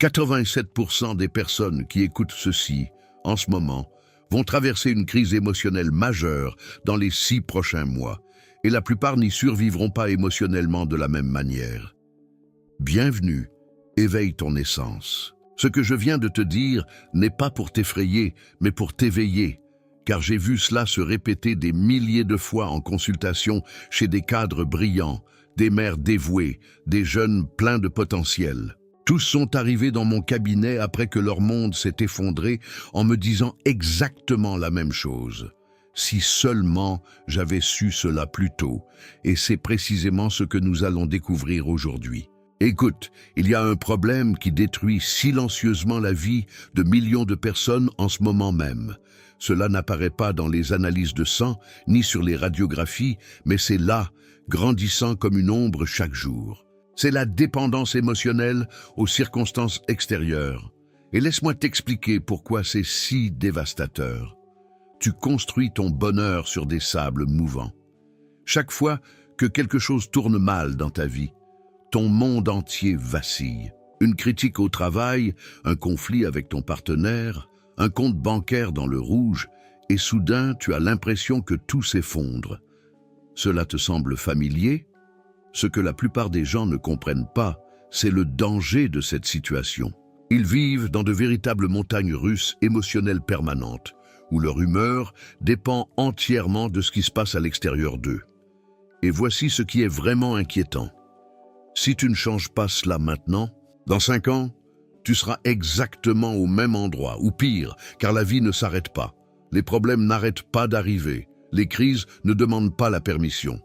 87% des personnes qui écoutent ceci, en ce moment, vont traverser une crise émotionnelle majeure dans les 6 prochains mois, et la plupart n'y survivront pas émotionnellement de la même manière. Bienvenue, éveille ton essence. Ce que je viens de te dire n'est pas pour t'effrayer, mais pour t'éveiller, car j'ai vu cela se répéter des milliers de fois en consultation chez des cadres brillants, des mères dévouées, des jeunes pleins de potentiel. Tous sont arrivés dans mon cabinet après que leur monde s'est effondré en me disant exactement la même chose. Si seulement j'avais su cela plus tôt, et c'est précisément ce que nous allons découvrir aujourd'hui. Écoute, il y a un problème qui détruit silencieusement la vie de millions de personnes en ce moment même. Cela n'apparaît pas dans les analyses de sang, ni sur les radiographies, mais c'est là, grandissant comme une ombre chaque jour. C'est la dépendance émotionnelle aux circonstances extérieures. Et laisse-moi t'expliquer pourquoi c'est si dévastateur. Tu construis ton bonheur sur des sables mouvants. Chaque fois que quelque chose tourne mal dans ta vie, ton monde entier vacille. Une critique au travail, un conflit avec ton partenaire, un compte bancaire dans le rouge, et soudain tu as l'impression que tout s'effondre. Cela te semble familier? Ce que la plupart des gens ne comprennent pas, c'est le danger de cette situation. Ils vivent dans de véritables montagnes russes émotionnelles permanentes, où leur humeur dépend entièrement de ce qui se passe à l'extérieur d'eux. Et voici ce qui est vraiment inquiétant. Si tu ne changes pas cela maintenant, dans 5 ans, tu seras exactement au même endroit, ou pire, car la vie ne s'arrête pas. Les problèmes n'arrêtent pas d'arriver. Les crises ne demandent pas la permission.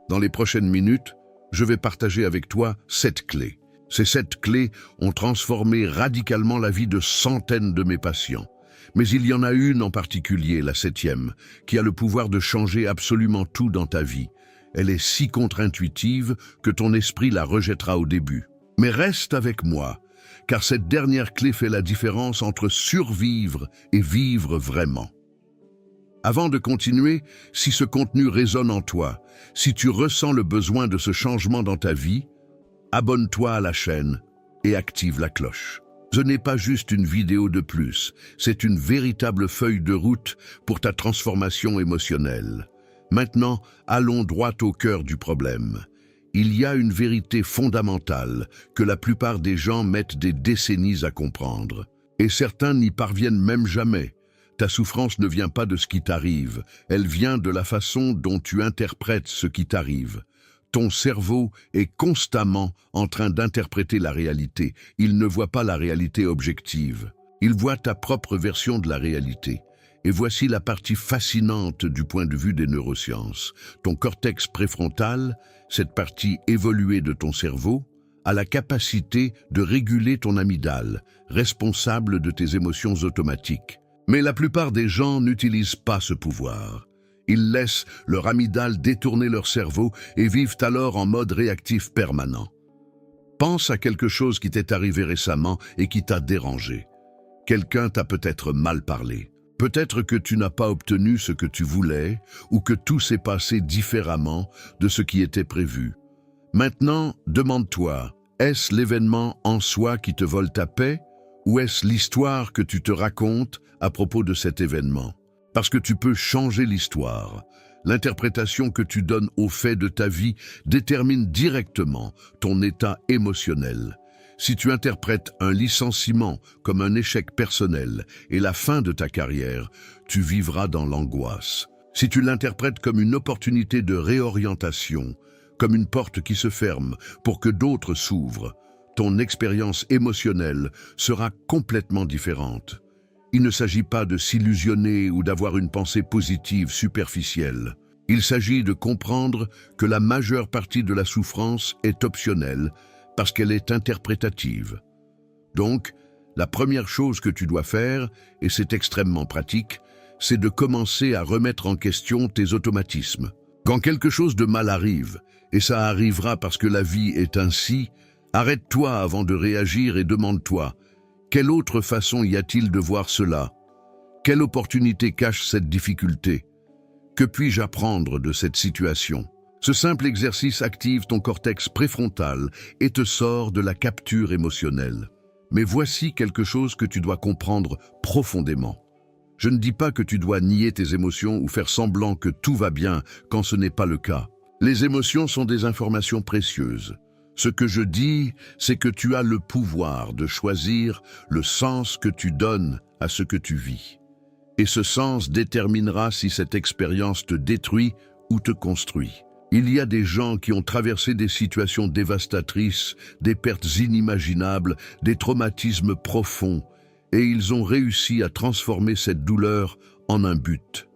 Dans les prochaines minutes, je vais partager avec toi 7 clés. Ces 7 clés ont transformé radicalement la vie de centaines de mes patients. Mais il y en a une en particulier, la 7e, qui a le pouvoir de changer absolument tout dans ta vie. Elle est si contre-intuitive que ton esprit la rejettera au début. Mais reste avec moi, car cette dernière clé fait la différence entre survivre et vivre vraiment. Avant de continuer, si ce contenu résonne en toi, si tu ressens le besoin de ce changement dans ta vie, abonne-toi à la chaîne et active la cloche. Ce n'est pas juste une vidéo de plus, c'est une véritable feuille de route pour ta transformation émotionnelle. Maintenant, allons droit au cœur du problème. Il y a une vérité fondamentale que la plupart des gens mettent des décennies à comprendre. Et certains n'y parviennent même jamais. Ta souffrance ne vient pas de ce qui t'arrive, elle vient de la façon dont tu interprètes ce qui t'arrive. Ton cerveau est constamment en train d'interpréter la réalité. Il ne voit pas la réalité objective. Il voit ta propre version de la réalité. Et voici la partie fascinante du point de vue des neurosciences. Ton cortex préfrontal, cette partie évoluée de ton cerveau, a la capacité de réguler ton amygdale, responsable de tes émotions automatiques. Mais la plupart des gens n'utilisent pas ce pouvoir. Ils laissent leur amygdale détourner leur cerveau et vivent alors en mode réactif permanent. Pense à quelque chose qui t'est arrivé récemment et qui t'a dérangé. Quelqu'un t'a peut-être mal parlé. Peut-être que tu n'as pas obtenu ce que tu voulais ou que tout s'est passé différemment de ce qui était prévu. Maintenant, demande-toi, est-ce l'événement en soi qui te vole ta paix ou est-ce l'histoire que tu te racontes à propos de cet événement? Parce que tu peux changer l'histoire. L'interprétation que tu donnes aux faits de ta vie détermine directement ton état émotionnel. Si tu interprètes un licenciement comme un échec personnel et la fin de ta carrière, tu vivras dans l'angoisse. Si tu l'interprètes comme une opportunité de réorientation, comme une porte qui se ferme pour que d'autres s'ouvrent, ton expérience émotionnelle sera complètement différente. Il ne s'agit pas de s'illusionner ou d'avoir une pensée positive superficielle. Il s'agit de comprendre que la majeure partie de la souffrance est optionnelle parce qu'elle est interprétative. Donc, la première chose que tu dois faire, et c'est extrêmement pratique, c'est de commencer à remettre en question tes automatismes. Quand quelque chose de mal arrive, et ça arrivera parce que la vie est ainsi, arrête-toi avant de réagir et demande-toi, quelle autre façon y a-t-il de voir cela? Quelle opportunité cache cette difficulté? Que puis-je apprendre de cette situation? Ce simple exercice active ton cortex préfrontal et te sort de la capture émotionnelle. Mais voici quelque chose que tu dois comprendre profondément. Je ne dis pas que tu dois nier tes émotions ou faire semblant que tout va bien quand ce n'est pas le cas. Les émotions sont des informations précieuses. Ce que je dis, c'est que tu as le pouvoir de choisir le sens que tu donnes à ce que tu vis. Et ce sens déterminera si cette expérience te détruit ou te construit. Il y a des gens qui ont traversé des situations dévastatrices, des pertes inimaginables, des traumatismes profonds, et ils ont réussi à transformer cette douleur en un but.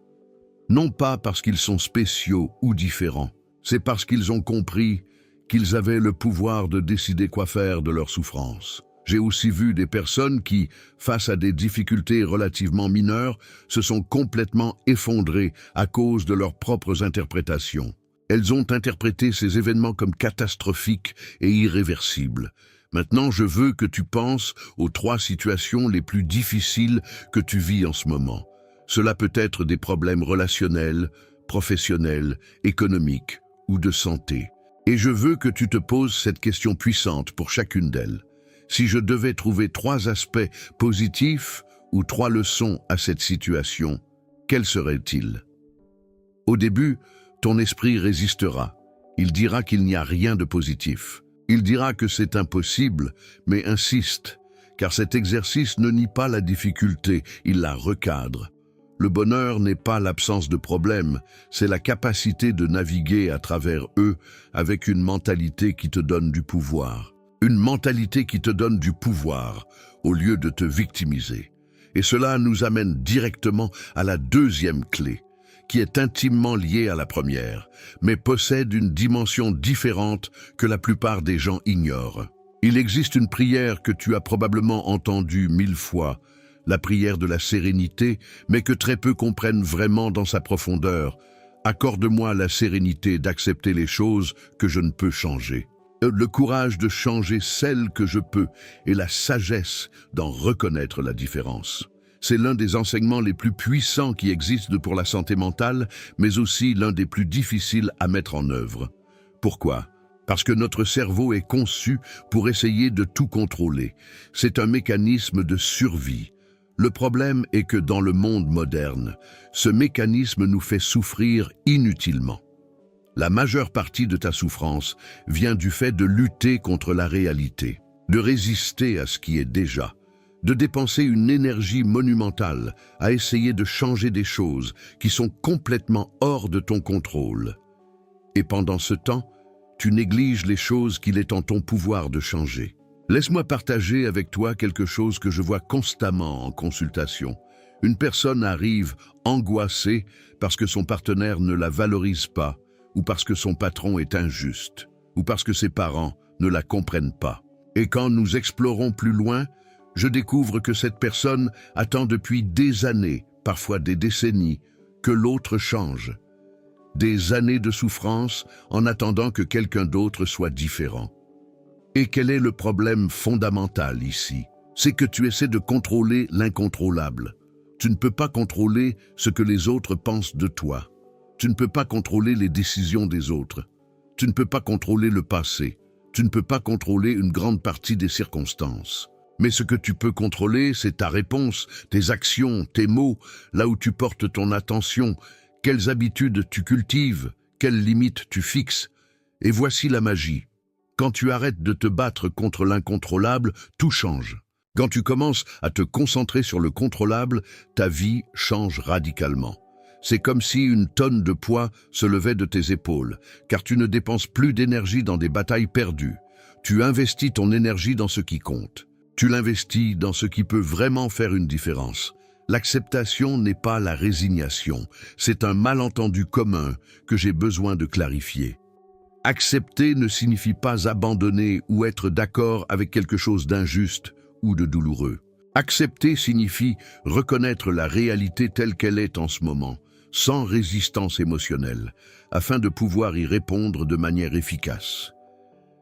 Non pas parce qu'ils sont spéciaux ou différents, c'est parce qu'ils ont compris qu'ils avaient le pouvoir de décider quoi faire de leur souffrance. J'ai aussi vu des personnes qui, face à des difficultés relativement mineures, se sont complètement effondrées à cause de leurs propres interprétations. Elles ont interprété ces événements comme catastrophiques et irréversibles. Maintenant, je veux que tu penses aux 3 situations les plus difficiles que tu vis en ce moment. Cela peut être des problèmes relationnels, professionnels, économiques ou de santé. Et je veux que tu te poses cette question puissante pour chacune d'elles. Si je devais trouver 3 aspects positifs ou 3 leçons à cette situation, quels seraient-ils? Au début, ton esprit résistera. Il dira qu'il n'y a rien de positif. Il dira que c'est impossible, mais insiste, car cet exercice ne nie pas la difficulté, il la recadre. Le bonheur n'est pas l'absence de problèmes, c'est la capacité de naviguer à travers eux avec une mentalité qui te donne du pouvoir. Une mentalité qui te donne du pouvoir au lieu de te victimiser. Et cela nous amène directement à la 2e clé, qui est intimement liée à la première, mais possède une dimension différente que la plupart des gens ignorent. Il existe une prière que tu as probablement entendue 1000 fois, la prière de la sérénité, mais que très peu comprennent vraiment dans sa profondeur. Accorde-moi la sérénité d'accepter les choses que je ne peux changer. Le courage de changer celles que je peux et la sagesse d'en reconnaître la différence. C'est l'un des enseignements les plus puissants qui existent pour la santé mentale, mais aussi l'un des plus difficiles à mettre en œuvre. Pourquoi? Parce que notre cerveau est conçu pour essayer de tout contrôler. C'est un mécanisme de survie. Le problème est que dans le monde moderne, ce mécanisme nous fait souffrir inutilement. La majeure partie de ta souffrance vient du fait de lutter contre la réalité, de résister à ce qui est déjà, de dépenser une énergie monumentale à essayer de changer des choses qui sont complètement hors de ton contrôle. Et pendant ce temps, tu négliges les choses qu'il est en ton pouvoir de changer. Laisse-moi partager avec toi quelque chose que je vois constamment en consultation. Une personne arrive angoissée parce que son partenaire ne la valorise pas, ou parce que son patron est injuste, ou parce que ses parents ne la comprennent pas. Et quand nous explorons plus loin, je découvre que cette personne attend depuis des années, parfois des décennies, que l'autre change. Des années de souffrance en attendant que quelqu'un d'autre soit différent. Et quel est le problème fondamental ici? C'est que tu essaies de contrôler l'incontrôlable. Tu ne peux pas contrôler ce que les autres pensent de toi. Tu ne peux pas contrôler les décisions des autres. Tu ne peux pas contrôler le passé. Tu ne peux pas contrôler une grande partie des circonstances. Mais ce que tu peux contrôler, c'est ta réponse, tes actions, tes mots, là où tu portes ton attention, quelles habitudes tu cultives, quelles limites tu fixes. Et voici la magie. Quand tu arrêtes de te battre contre l'incontrôlable, tout change. Quand tu commences à te concentrer sur le contrôlable, ta vie change radicalement. C'est comme si une tonne de poids se levait de tes épaules, car tu ne dépenses plus d'énergie dans des batailles perdues. Tu investis ton énergie dans ce qui compte. Tu l'investis dans ce qui peut vraiment faire une différence. L'acceptation n'est pas la résignation, c'est un malentendu commun que j'ai besoin de clarifier. Accepter ne signifie pas abandonner ou être d'accord avec quelque chose d'injuste ou de douloureux. Accepter signifie reconnaître la réalité telle qu'elle est en ce moment, sans résistance émotionnelle, afin de pouvoir y répondre de manière efficace.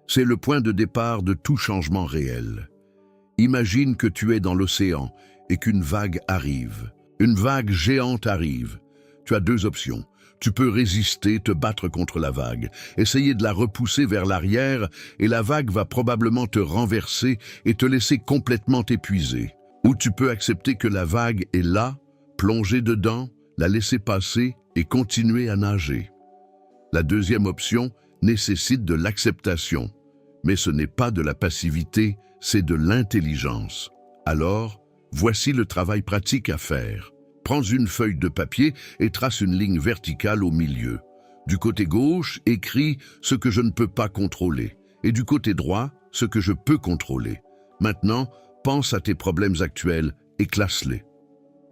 C'est le point de départ de tout changement réel. Imagine que tu es dans l'océan et qu'une vague arrive. Une vague géante arrive. Tu as 2 options. Tu peux résister, te battre contre la vague, essayer de la repousser vers l'arrière et la vague va probablement te renverser et te laisser complètement épuisé. Ou tu peux accepter que la vague est là, plonger dedans, la laisser passer et continuer à nager. La deuxième option nécessite de l'acceptation, mais ce n'est pas de la passivité, c'est de l'intelligence. Alors, voici le travail pratique à faire. Prends une feuille de papier et trace une ligne verticale au milieu. Du côté gauche, écris ce que je ne peux pas contrôler, et du côté droit, ce que je peux contrôler. Maintenant, pense à tes problèmes actuels et classe-les.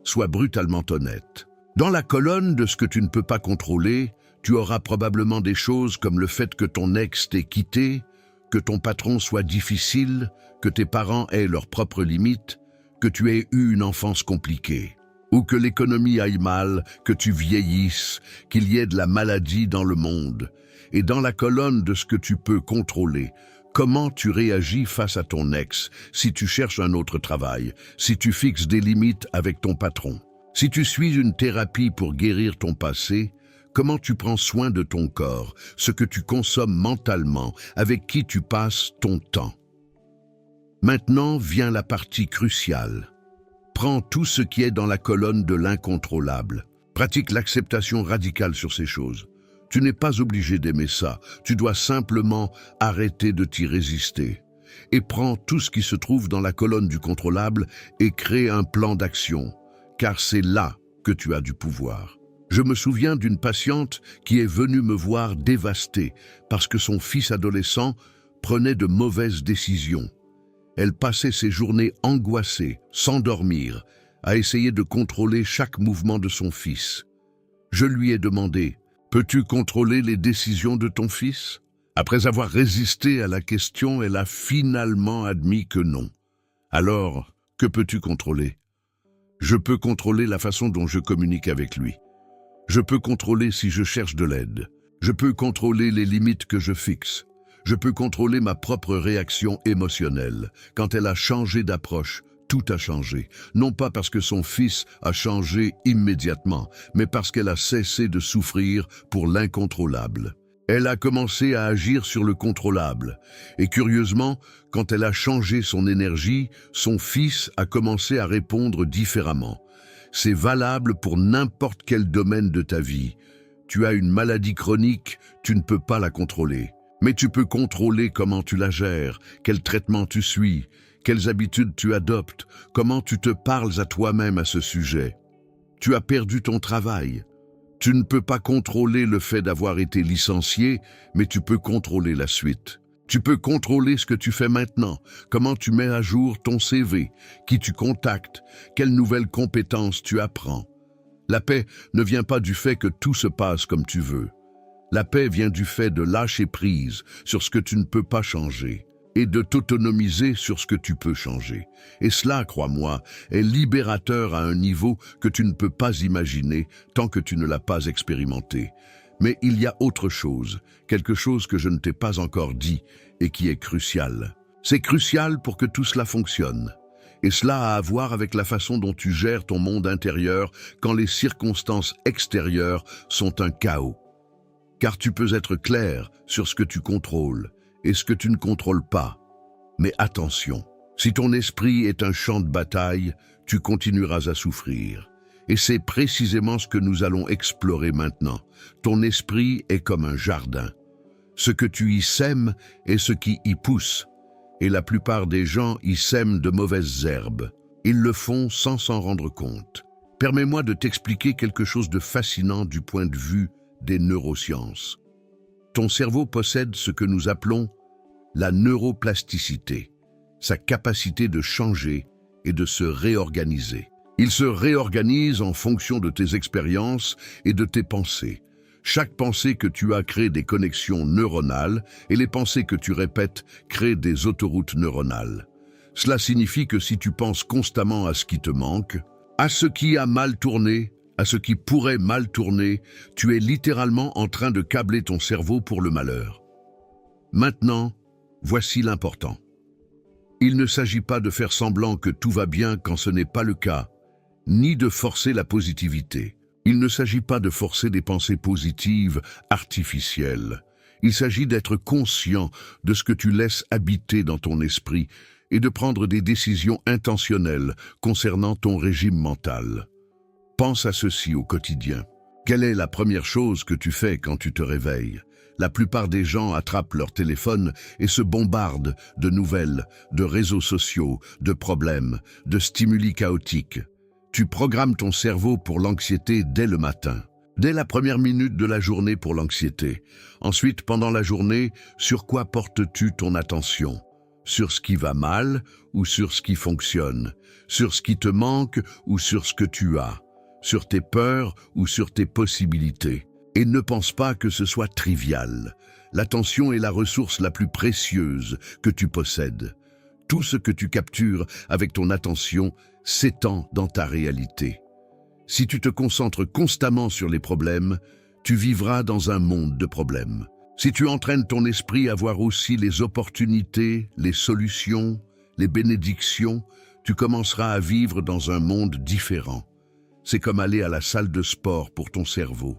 Sois brutalement honnête. Dans la colonne de ce que tu ne peux pas contrôler, tu auras probablement des choses comme le fait que ton ex t'ait quitté, que ton patron soit difficile, que tes parents aient leurs propres limites, que tu aies eu une enfance compliquée, ou que l'économie aille mal, que tu vieillisses, qu'il y ait de la maladie dans le monde. Et dans la colonne de ce que tu peux contrôler, comment tu réagis face à ton ex, si tu cherches un autre travail, si tu fixes des limites avec ton patron. Si tu suis une thérapie pour guérir ton passé, comment tu prends soin de ton corps, ce que tu consommes mentalement, avec qui tu passes ton temps. Maintenant vient la partie cruciale. Prends tout ce qui est dans la colonne de l'incontrôlable. Pratique l'acceptation radicale sur ces choses. Tu n'es pas obligé d'aimer ça, tu dois simplement arrêter de t'y résister. Et prends tout ce qui se trouve dans la colonne du contrôlable et crée un plan d'action, car c'est là que tu as du pouvoir. Je me souviens d'une patiente qui est venue me voir dévastée parce que son fils adolescent prenait de mauvaises décisions. Elle passait ses journées angoissée, sans dormir, à essayer de contrôler chaque mouvement de son fils. Je lui ai demandé « Peux-tu contrôler les décisions de ton fils ?» Après avoir résisté à la question, elle a finalement admis que non. Alors, que peux-tu contrôler ? Je peux contrôler la façon dont je communique avec lui. Je peux contrôler si je cherche de l'aide. Je peux contrôler les limites que je fixe. Je peux contrôler ma propre réaction émotionnelle. Quand elle a changé d'approche, tout a changé. Non pas parce que son fils a changé immédiatement, mais parce qu'elle a cessé de souffrir pour l'incontrôlable. Elle a commencé à agir sur le contrôlable. Et curieusement, quand elle a changé son énergie, son fils a commencé à répondre différemment. C'est valable pour n'importe quel domaine de ta vie. Tu as une maladie chronique, tu ne peux pas la contrôler. Mais tu peux contrôler comment tu la gères, quel traitement tu suis, quelles habitudes tu adoptes, comment tu te parles à toi-même à ce sujet. Tu as perdu ton travail. Tu ne peux pas contrôler le fait d'avoir été licencié, mais tu peux contrôler la suite. Tu peux contrôler ce que tu fais maintenant, comment tu mets à jour ton CV, qui tu contactes, quelles nouvelles compétences tu apprends. La paix ne vient pas du fait que tout se passe comme tu veux. La paix vient du fait de lâcher prise sur ce que tu ne peux pas changer et de t'autonomiser sur ce que tu peux changer. Et cela, crois-moi, est libérateur à un niveau que tu ne peux pas imaginer tant que tu ne l'as pas expérimenté. Mais il y a autre chose, quelque chose que je ne t'ai pas encore dit et qui est crucial. C'est crucial pour que tout cela fonctionne. Et cela a à voir avec la façon dont tu gères ton monde intérieur quand les circonstances extérieures sont un chaos. Car tu peux être clair sur ce que tu contrôles et ce que tu ne contrôles pas. Mais attention, si ton esprit est un champ de bataille, tu continueras à souffrir. Et c'est précisément ce que nous allons explorer maintenant. Ton esprit est comme un jardin. Ce que tu y sèmes est ce qui y pousse. Et la plupart des gens y sèment de mauvaises herbes. Ils le font sans s'en rendre compte. Permets-moi de t'expliquer quelque chose de fascinant du point de vue des neurosciences. Ton cerveau possède ce que nous appelons la neuroplasticité, sa capacité de changer et de se réorganiser. Il se réorganise en fonction de tes expériences et de tes pensées. Chaque pensée que tu as crée des connexions neuronales et les pensées que tu répètes créent des autoroutes neuronales. Cela signifie que si tu penses constamment à ce qui te manque, à ce qui a mal tourné, à ce qui pourrait mal tourner, tu es littéralement en train de câbler ton cerveau pour le malheur. Maintenant, voici l'important. Il ne s'agit pas de faire semblant que tout va bien quand ce n'est pas le cas, ni de forcer la positivité. Il ne s'agit pas de forcer des pensées positives, artificielles. Il s'agit d'être conscient de ce que tu laisses habiter dans ton esprit et de prendre des décisions intentionnelles concernant ton régime mental. Pense à ceci au quotidien. Quelle est la première chose que tu fais quand tu te réveilles? La plupart des gens attrapent leur téléphone et se bombardent de nouvelles, de réseaux sociaux, de problèmes, de stimuli chaotiques. Tu programmes ton cerveau pour l'anxiété dès le matin. Dès la première minute de la journée pour l'anxiété. Ensuite, pendant la journée, sur quoi portes-tu ton attention? Sur ce qui va mal ou sur ce qui fonctionne? Sur ce qui te manque ou sur ce que tu as? Sur tes peurs ou sur tes possibilités? Et ne pense pas que ce soit trivial. L'attention est la ressource la plus précieuse que tu possèdes. Tout ce que tu captures avec ton attention s'étend dans ta réalité. Si tu te concentres constamment sur les problèmes, tu vivras dans un monde de problèmes. Si tu entraînes ton esprit à voir aussi les opportunités, les solutions, les bénédictions, tu commenceras à vivre dans un monde différent. C'est comme aller à la salle de sport pour ton cerveau.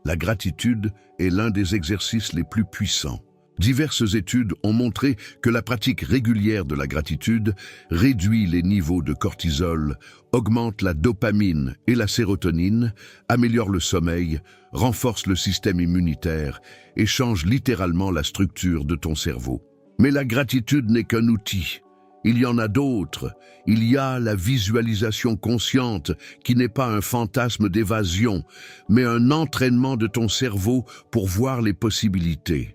La gratitude est l'un des exercices les plus puissants. Diverses études ont montré que la pratique régulière de la gratitude réduit les niveaux de cortisol, augmente la dopamine et la sérotonine, améliore le sommeil, renforce le système immunitaire et change littéralement la structure de ton cerveau. Mais la gratitude n'est qu'un outil. Il y en a d'autres. Il y a la visualisation consciente qui n'est pas un fantasme d'évasion, mais un entraînement de ton cerveau pour voir les possibilités.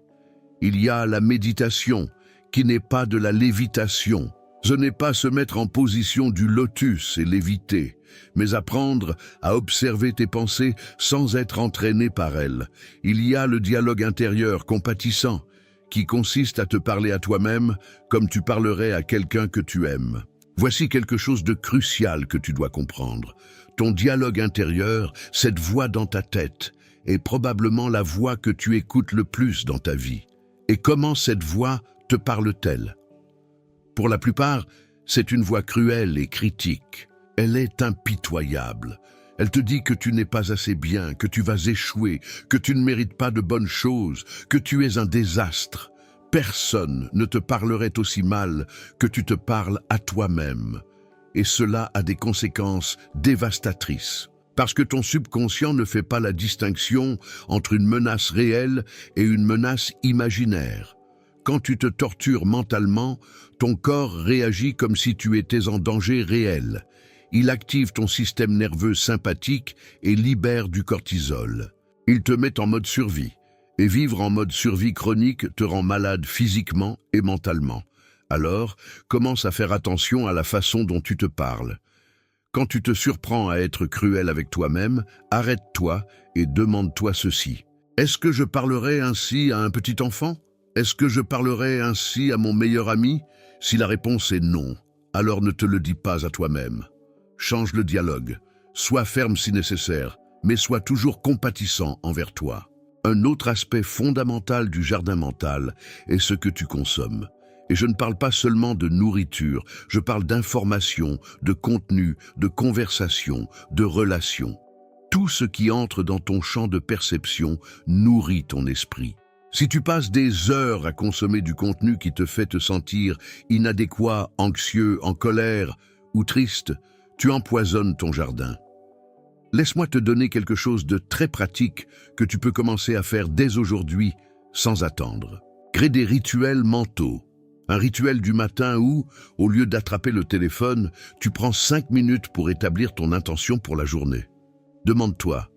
Il y a la méditation, qui n'est pas de la lévitation. Ce n'est pas se mettre en position du lotus et léviter, mais apprendre à observer tes pensées sans être entraîné par elles. Il y a le dialogue intérieur compatissant, qui consiste à te parler à toi-même comme tu parlerais à quelqu'un que tu aimes. Voici quelque chose de crucial que tu dois comprendre. Ton dialogue intérieur, cette voix dans ta tête, est probablement la voix que tu écoutes le plus dans ta vie. Et comment cette voix te parle-t-elle? Pour la plupart, c'est une voix cruelle et critique. Elle est impitoyable. Elle te dit que tu n'es pas assez bien, que tu vas échouer, que tu ne mérites pas de bonnes choses, que tu es un désastre. Personne ne te parlerait aussi mal que tu te parles à toi-même. Et cela a des conséquences dévastatrices. Parce que ton subconscient ne fait pas la distinction entre une menace réelle et une menace imaginaire. Quand tu te tortures mentalement, ton corps réagit comme si tu étais en danger réel. Il active ton système nerveux sympathique et libère du cortisol. Il te met en mode survie. Et vivre en mode survie chronique te rend malade physiquement et mentalement. Alors, commence à faire attention à la façon dont tu te parles. Quand tu te surprends à être cruel avec toi-même, arrête-toi et demande-toi ceci. Est-ce que je parlerai ainsi à un petit enfant? Est-ce que je parlerai ainsi à mon meilleur ami? Si la réponse est non, alors ne te le dis pas à toi-même. Change le dialogue. Sois ferme si nécessaire, mais sois toujours compatissant envers toi. Un autre aspect fondamental du jardin mental est ce que tu consommes. Et je ne parle pas seulement de nourriture, je parle d'information, de contenu, de conversation, de relations. Tout ce qui entre dans ton champ de perception nourrit ton esprit. Si tu passes des heures à consommer du contenu qui te fait te sentir inadéquat, anxieux, en colère ou triste, tu empoisonnes ton jardin. Laisse-moi te donner quelque chose de très pratique que tu peux commencer à faire dès aujourd'hui sans attendre. Crée des rituels mentaux. Un rituel du matin où, au lieu d'attraper le téléphone, tu prends 5 minutes pour établir ton intention pour la journée. Demande-toi,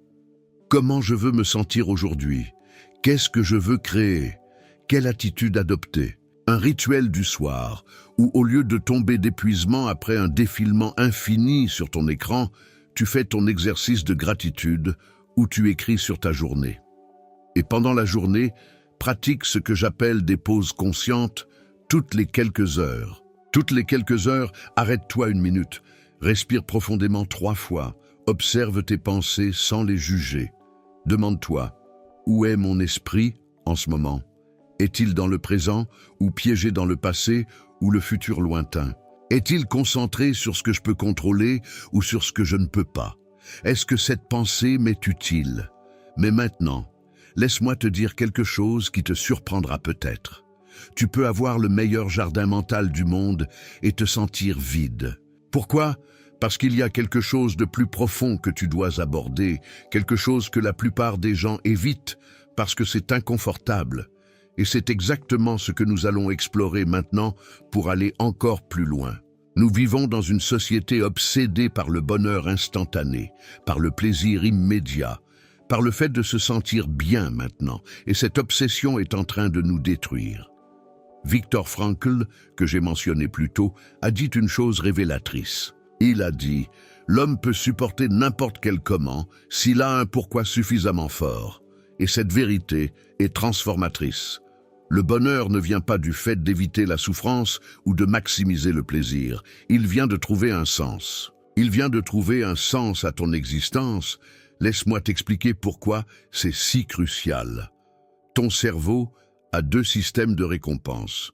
comment je veux me sentir aujourd'hui? Qu'est-ce que je veux créer? Quelle attitude adopter? Un rituel du soir où, au lieu de tomber d'épuisement après un défilement infini sur ton écran, tu fais ton exercice de gratitude où tu écris sur ta journée. Et pendant la journée, pratique ce que j'appelle des pauses conscientes toutes les quelques heures. Toutes les quelques heures, arrête-toi 1 minute, respire profondément 3 fois, observe tes pensées sans les juger. Demande-toi, où est mon esprit en ce moment? Est-il dans le présent ou piégé dans le passé ou le futur lointain? Est-il concentré sur ce que je peux contrôler ou sur ce que je ne peux pas? Est-ce que cette pensée m'est utile? Mais maintenant, laisse-moi te dire quelque chose qui te surprendra peut-être. Tu peux avoir le meilleur jardin mental du monde et te sentir vide. Pourquoi? Parce qu'il y a quelque chose de plus profond que tu dois aborder, quelque chose que la plupart des gens évitent parce que c'est inconfortable. Et c'est exactement ce que nous allons explorer maintenant pour aller encore plus loin. Nous vivons dans une société obsédée par le bonheur instantané, par le plaisir immédiat, par le fait de se sentir bien maintenant, et cette obsession est en train de nous détruire. Viktor Frankl, que j'ai mentionné plus tôt, a dit une chose révélatrice. Il a dit « L'homme peut supporter n'importe quel comment s'il a un pourquoi suffisamment fort. » Et cette vérité est transformatrice. Le bonheur ne vient pas du fait d'éviter la souffrance ou de maximiser le plaisir. Il vient de trouver un sens. Il vient de trouver un sens à ton existence. Laisse-moi t'expliquer pourquoi c'est si crucial. Ton cerveau a deux systèmes de récompense.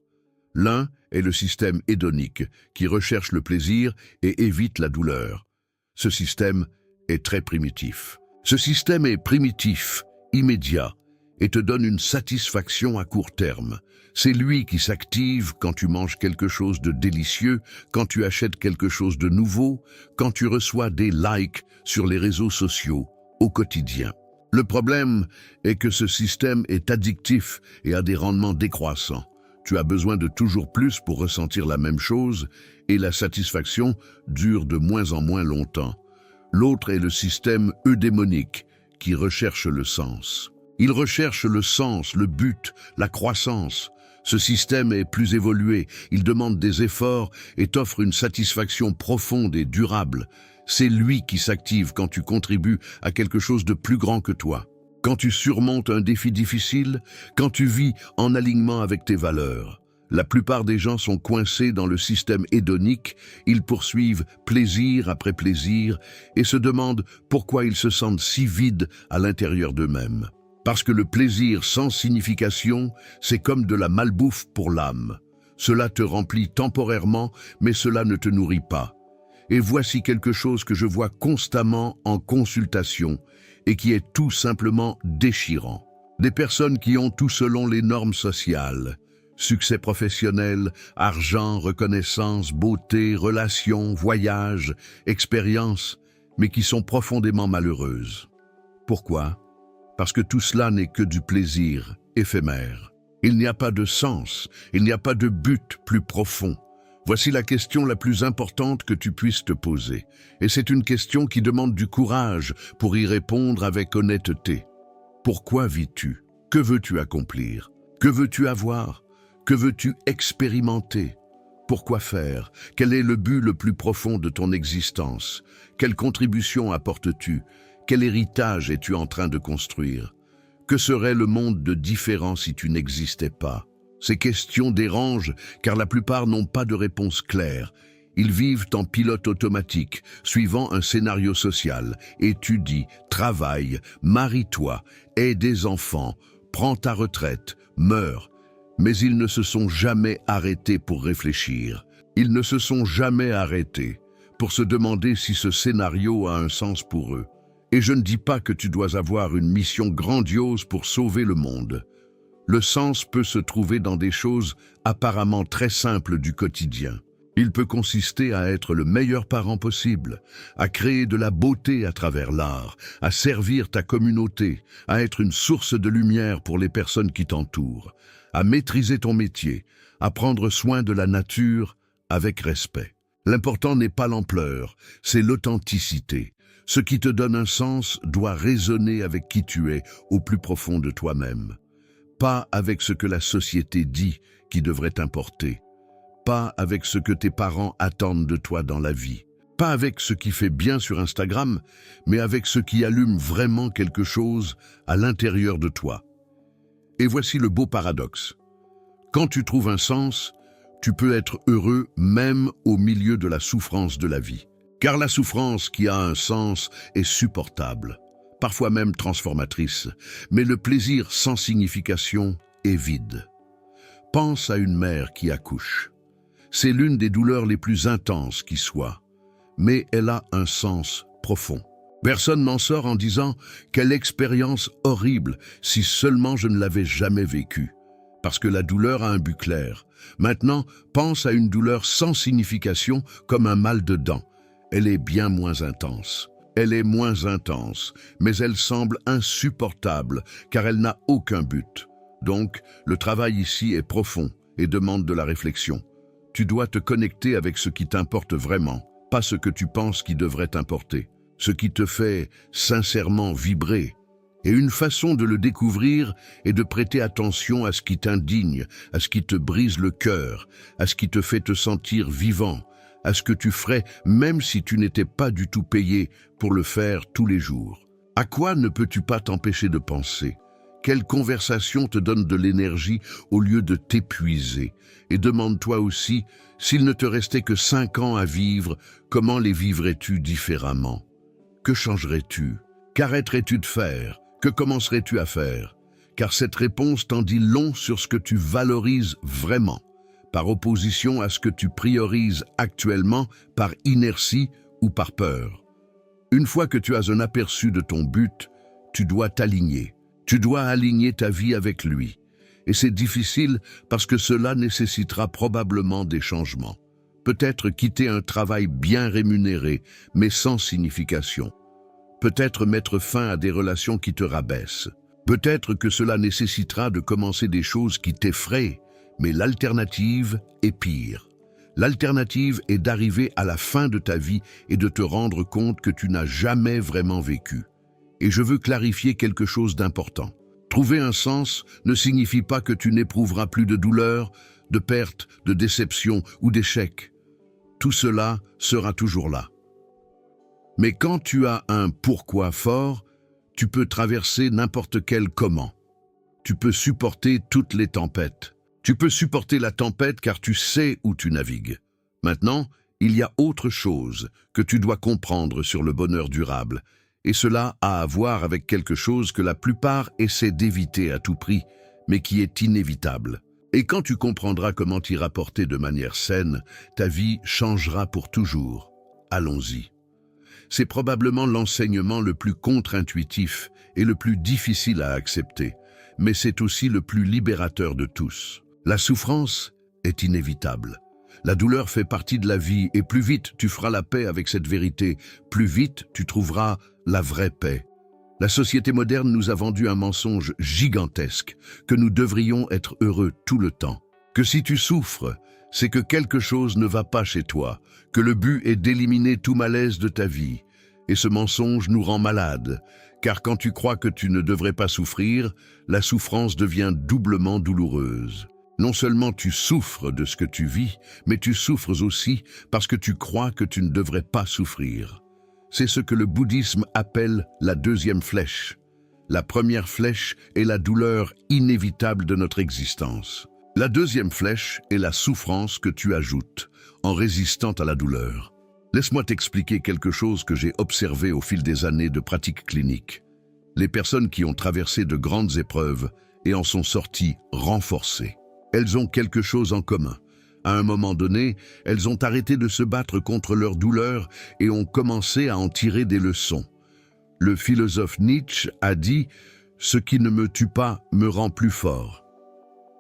L'un est le système hédonique, qui recherche le plaisir et évite la douleur. Ce système est très primitif. Ce système est primitif, immédiat, et te donne une satisfaction à court terme. C'est lui qui s'active quand tu manges quelque chose de délicieux, quand tu achètes quelque chose de nouveau, quand tu reçois des likes sur les réseaux sociaux, au quotidien. Le problème est que ce système est addictif et a des rendements décroissants. Tu as besoin de toujours plus pour ressentir la même chose et la satisfaction dure de moins en moins longtemps. L'autre est le système eudémonique qui recherche le sens. Il recherche le sens, le but, la croissance. Ce système est plus évolué, il demande des efforts et t'offre une satisfaction profonde et durable. C'est lui qui s'active quand tu contribues à quelque chose de plus grand que toi. Quand tu surmontes un défi difficile, quand tu vis en alignement avec tes valeurs. La plupart des gens sont coincés dans le système hédonique, ils poursuivent plaisir après plaisir et se demandent pourquoi ils se sentent si vides à l'intérieur d'eux-mêmes. Parce que le plaisir sans signification, c'est comme de la malbouffe pour l'âme. Cela te remplit temporairement, mais cela ne te nourrit pas. Et voici quelque chose que je vois constamment en consultation et qui est tout simplement déchirant. Des personnes qui ont tout selon les normes sociales. Succès professionnel, argent, reconnaissance, beauté, relations, voyages, expériences, mais qui sont profondément malheureuses. Pourquoi? Parce que tout cela n'est que du plaisir éphémère. Il n'y a pas de sens, il n'y a pas de but plus profond. Voici la question la plus importante que tu puisses te poser. Et c'est une question qui demande du courage pour y répondre avec honnêteté. Pourquoi vis-tu? Que veux-tu accomplir? Que veux-tu avoir? Que veux-tu expérimenter? Pourquoi faire? Quel est le but le plus profond de ton existence? Quelle contribution apportes-tu? Quel héritage es-tu en train de construire? Que serait le monde de différent si tu n'existais pas? Ces questions dérangent car la plupart n'ont pas de réponse claire. Ils vivent en pilote automatique, suivant un scénario social. Étudie, travaille, marie-toi, aie des enfants, prends ta retraite, meurs. Mais ils ne se sont jamais arrêtés pour réfléchir. Ils ne se sont jamais arrêtés pour se demander si ce scénario a un sens pour eux. Et je ne dis pas que tu dois avoir une mission grandiose pour sauver le monde. Le sens peut se trouver dans des choses apparemment très simples du quotidien. Il peut consister à être le meilleur parent possible, à créer de la beauté à travers l'art, à servir ta communauté, à être une source de lumière pour les personnes qui t'entourent, à maîtriser ton métier, à prendre soin de la nature avec respect. L'important n'est pas l'ampleur, c'est l'authenticité. Ce qui te donne un sens doit résonner avec qui tu es au plus profond de toi-même. Pas avec ce que la société dit qui devrait t'importer. Pas avec ce que tes parents attendent de toi dans la vie. Pas avec ce qui fait bien sur Instagram, mais avec ce qui allume vraiment quelque chose à l'intérieur de toi. Et voici le beau paradoxe. Quand tu trouves un sens, tu peux être heureux même au milieu de la souffrance de la vie. Car la souffrance qui a un sens est supportable, parfois même transformatrice, mais le plaisir sans signification est vide. Pense à une mère qui accouche. C'est l'une des douleurs les plus intenses qui soit, mais elle a un sens profond. Personne n'en sort en disant « Quelle expérience horrible, si seulement je ne l'avais jamais vécue ». Parce que la douleur a un but clair. Maintenant, pense à une douleur sans signification comme un mal de dents. Elle est bien moins intense. Elle est moins intense, mais elle semble insupportable car elle n'a aucun but. Donc, le travail ici est profond et demande de la réflexion. Tu dois te connecter avec ce qui t'importe vraiment, pas ce que tu penses qui devrait t'importer, ce qui te fait sincèrement vibrer. Et une façon de le découvrir est de prêter attention à ce qui t'indigne, à ce qui te brise le cœur, à ce qui te fait te sentir vivant, à ce que tu ferais même si tu n'étais pas du tout payé pour le faire tous les jours. À quoi ne peux-tu pas t'empêcher de penser? Quelle conversation te donne de l'énergie au lieu de t'épuiser? Et demande-toi aussi, s'il ne te restait que 5 ans à vivre, comment les vivrais-tu différemment? Que changerais-tu? Qu'arrêterais-tu de faire? Que commencerais-tu à faire? Car cette réponse t'en dit long sur ce que tu valorises vraiment, par opposition à ce que tu priorises actuellement par inertie ou par peur. Une fois que tu as un aperçu de ton but, tu dois t'aligner. Tu dois aligner ta vie avec lui. Et c'est difficile parce que cela nécessitera probablement des changements. Peut-être quitter un travail bien rémunéré, mais sans signification. Peut-être mettre fin à des relations qui te rabaissent. Peut-être que cela nécessitera de commencer des choses qui t'effraient, mais l'alternative est pire. L'alternative est d'arriver à la fin de ta vie et de te rendre compte que tu n'as jamais vraiment vécu. Et je veux clarifier quelque chose d'important. Trouver un sens ne signifie pas que tu n'éprouveras plus de douleur, de perte, de déception ou d'échec. Tout cela sera toujours là. Mais quand tu as un pourquoi fort, tu peux traverser n'importe quel comment. Tu peux supporter toutes les tempêtes. Tu peux supporter la tempête car tu sais où tu navigues. Maintenant, il y a autre chose que tu dois comprendre sur le bonheur durable. Et cela a à voir avec quelque chose que la plupart essaient d'éviter à tout prix, mais qui est inévitable. Et quand tu comprendras comment t'y rapporter de manière saine, ta vie changera pour toujours. Allons-y. C'est probablement l'enseignement le plus contre-intuitif et le plus difficile à accepter, mais c'est aussi le plus libérateur de tous. La souffrance est inévitable. La douleur fait partie de la vie et plus vite tu feras la paix avec cette vérité, plus vite tu trouveras la vraie paix. La société moderne nous a vendu un mensonge gigantesque, que nous devrions être heureux tout le temps. Que si tu souffres, c'est que quelque chose ne va pas chez toi, que le but est d'éliminer tout malaise de ta vie. Et ce mensonge nous rend malades, car quand tu crois que tu ne devrais pas souffrir, la souffrance devient doublement douloureuse. Non seulement tu souffres de ce que tu vis, mais tu souffres aussi parce que tu crois que tu ne devrais pas souffrir. C'est ce que le bouddhisme appelle la deuxième flèche. La première flèche est la douleur inévitable de notre existence. La deuxième flèche est la souffrance que tu ajoutes en résistant à la douleur. Laisse-moi t'expliquer quelque chose que j'ai observé au fil des années de pratique clinique. Les personnes qui ont traversé de grandes épreuves et en sont sorties renforcées. Elles ont quelque chose en commun. À un moment donné, elles ont arrêté de se battre contre leur douleur et ont commencé à en tirer des leçons. Le philosophe Nietzsche a dit « Ce qui ne me tue pas me rend plus fort ».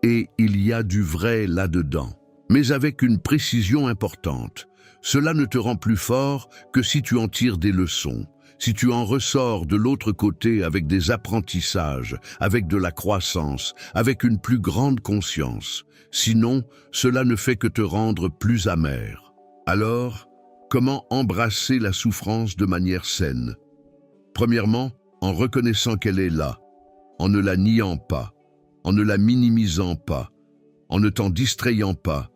Et il y a du vrai là-dedans, mais avec une précision importante. Cela ne te rend plus fort que si tu en tires des leçons, si tu en ressors de l'autre côté avec des apprentissages, avec de la croissance, avec une plus grande conscience. Sinon, cela ne fait que te rendre plus amer. Alors, comment embrasser la souffrance de manière saine? Premièrement, en reconnaissant qu'elle est là, en ne la niant pas, en ne la minimisant pas, en ne t'en distrayant pas,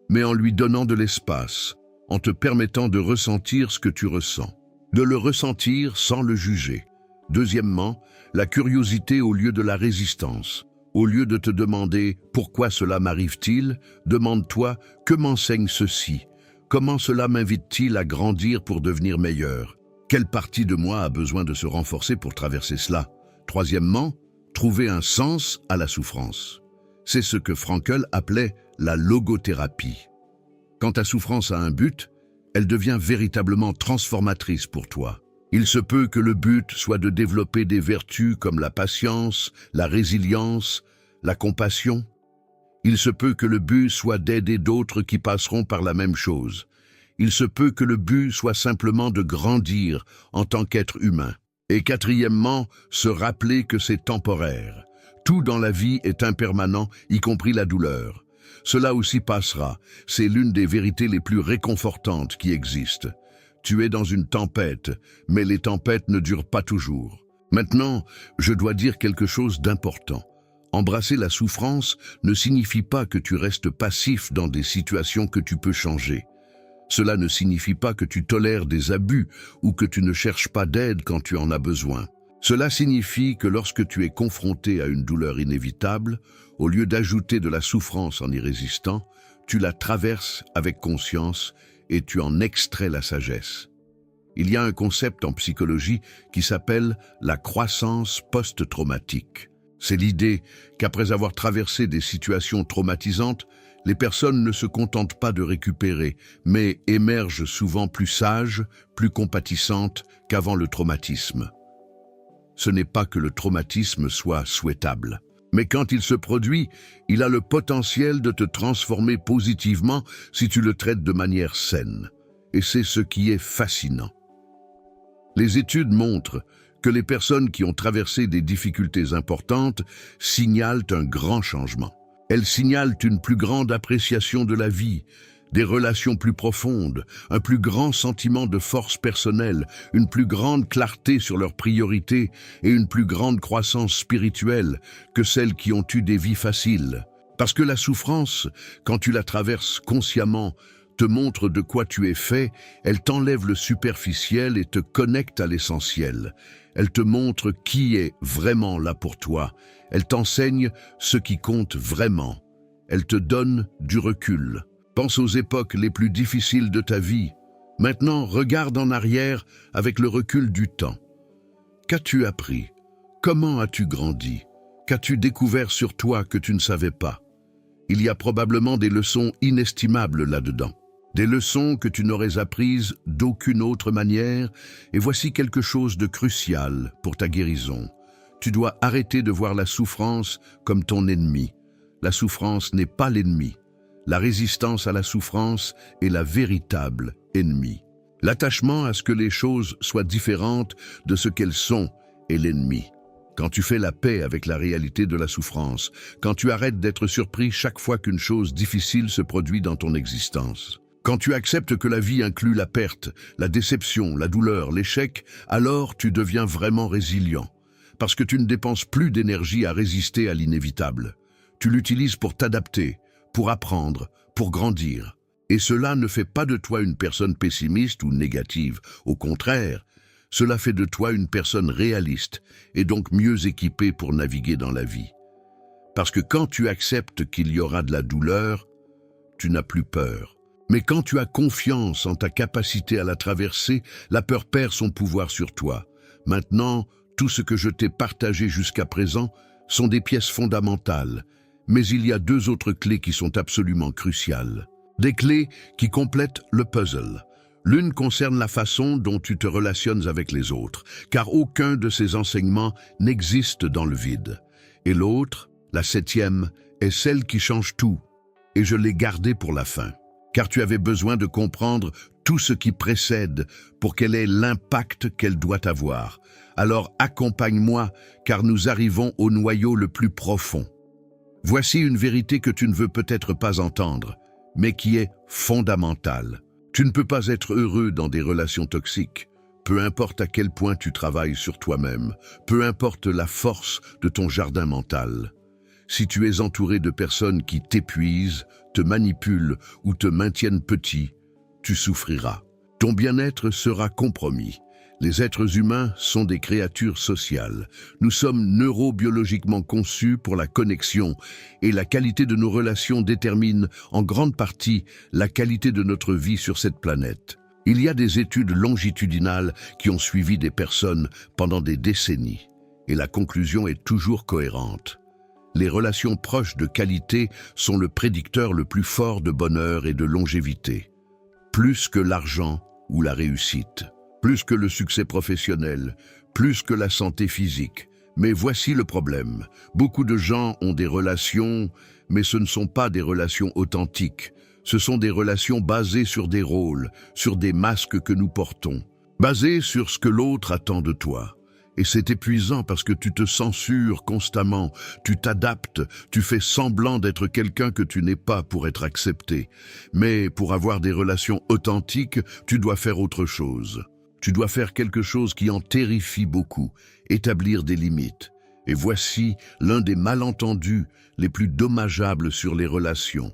mais en lui donnant de l'espace, en te permettant de ressentir ce que tu ressens, de le ressentir sans le juger. Deuxièmement, la curiosité au lieu de la résistance. Au lieu de te demander « Pourquoi cela m'arrive-t-il ?», demande-toi « Que m'enseigne ceci ? Comment cela m'invite-t-il à grandir pour devenir meilleur ? Quelle partie de moi a besoin de se renforcer pour traverser cela ?» Troisièmement, trouver un sens à la souffrance. C'est ce que Frankl appelait la logothérapie. Quand ta souffrance a un but, elle devient véritablement transformatrice pour toi. Il se peut que le but soit de développer des vertus comme la patience, la résilience, la compassion. Il se peut que le but soit d'aider d'autres qui passeront par la même chose. Il se peut que le but soit simplement de grandir en tant qu'être humain. Et quatrièmement, se rappeler que c'est temporaire. Tout dans la vie est impermanent, y compris la douleur. Cela aussi passera. C'est l'une des vérités les plus réconfortantes qui existent. Tu es dans une tempête, mais les tempêtes ne durent pas toujours. Maintenant, je dois dire quelque chose d'important. Embrasser la souffrance ne signifie pas que tu restes passif dans des situations que tu peux changer. Cela ne signifie pas que tu tolères des abus ou que tu ne cherches pas d'aide quand tu en as besoin. Cela signifie que lorsque tu es confronté à une douleur inévitable, au lieu d'ajouter de la souffrance en y résistant, tu la traverses avec conscience et tu en extrais la sagesse. Il y a un concept en psychologie qui s'appelle la croissance post-traumatique. C'est l'idée qu'après avoir traversé des situations traumatisantes, les personnes ne se contentent pas de récupérer, mais émergent souvent plus sages, plus compatissantes qu'avant le traumatisme. Ce n'est pas que le traumatisme soit souhaitable, mais quand il se produit, il a le potentiel de te transformer positivement si tu le traites de manière saine. Et c'est ce qui est fascinant. Les études montrent que les personnes qui ont traversé des difficultés importantes signalent un grand changement. Elles signalent une plus grande appréciation de la vie, des relations plus profondes, un plus grand sentiment de force personnelle, une plus grande clarté sur leurs priorités et une plus grande croissance spirituelle que celles qui ont eu des vies faciles. Parce que la souffrance, quand tu la traverses consciemment, te montre de quoi tu es fait, elle t'enlève le superficiel et te connecte à l'essentiel. Elle te montre qui est vraiment là pour toi. Elle t'enseigne ce qui compte vraiment. Elle te donne du recul. Pense aux époques les plus difficiles de ta vie. Maintenant, regarde en arrière avec le recul du temps. Qu'as-tu appris? Comment as-tu grandi? Qu'as-tu découvert sur toi que tu ne savais pas? Il y a probablement des leçons inestimables là-dedans. Des leçons que tu n'aurais apprises d'aucune autre manière, et voici quelque chose de crucial pour ta guérison. Tu dois arrêter de voir la souffrance comme ton ennemi. La souffrance n'est pas l'ennemi. La résistance à la souffrance est la véritable ennemie. L'attachement à ce que les choses soient différentes de ce qu'elles sont est l'ennemi. Quand tu fais la paix avec la réalité de la souffrance, quand tu arrêtes d'être surpris chaque fois qu'une chose difficile se produit dans ton existence, quand tu acceptes que la vie inclut la perte, la déception, la douleur, l'échec, alors tu deviens vraiment résilient. Parce que tu ne dépenses plus d'énergie à résister à l'inévitable. Tu l'utilises pour t'adapter, pour apprendre, pour grandir. Et cela ne fait pas de toi une personne pessimiste ou négative. Au contraire, cela fait de toi une personne réaliste et donc mieux équipée pour naviguer dans la vie. Parce que quand tu acceptes qu'il y aura de la douleur, tu n'as plus peur. Mais quand tu as confiance en ta capacité à la traverser, la peur perd son pouvoir sur toi. Maintenant, tout ce que je t'ai partagé jusqu'à présent sont des pièces fondamentales. Mais il y a deux autres clés qui sont absolument cruciales. Des clés qui complètent le puzzle. L'une concerne la façon dont tu te relationnes avec les autres, car aucun de ces enseignements n'existe dans le vide. Et l'autre, la septième, est celle qui change tout. Et je l'ai gardée pour la fin. Car tu avais besoin de comprendre tout ce qui précède pour qu'elle ait l'impact qu'elle doit avoir. Alors accompagne-moi, car nous arrivons au noyau le plus profond. Voici une vérité que tu ne veux peut-être pas entendre, mais qui est fondamentale. Tu ne peux pas être heureux dans des relations toxiques. Peu importe à quel point tu travailles sur toi-même, peu importe la force de ton jardin mental. Si tu es entouré de personnes qui t'épuisent, te manipulent ou te maintiennent petit, tu souffriras. Ton bien-être sera compromis. Les êtres humains sont des créatures sociales. Nous sommes neurobiologiquement conçus pour la connexion et la qualité de nos relations détermine en grande partie la qualité de notre vie sur cette planète. Il y a des études longitudinales qui ont suivi des personnes pendant des décennies et la conclusion est toujours cohérente. Les relations proches de qualité sont le prédicteur le plus fort de bonheur et de longévité, plus que l'argent ou la réussite. plus que le succès professionnel, plus que la santé physique. Mais voici le problème. Beaucoup de gens ont des relations, mais ce ne sont pas des relations authentiques. Ce sont des relations basées sur des rôles, sur des masques que nous portons, basées sur ce que l'autre attend de toi. Et c'est épuisant parce que tu te censures constamment, tu t'adaptes, tu fais semblant d'être quelqu'un que tu n'es pas pour être accepté. Mais pour avoir des relations authentiques, tu dois faire autre chose. Tu dois faire quelque chose qui en terrifie beaucoup, établir des limites. Et voici l'un des malentendus les plus dommageables sur les relations.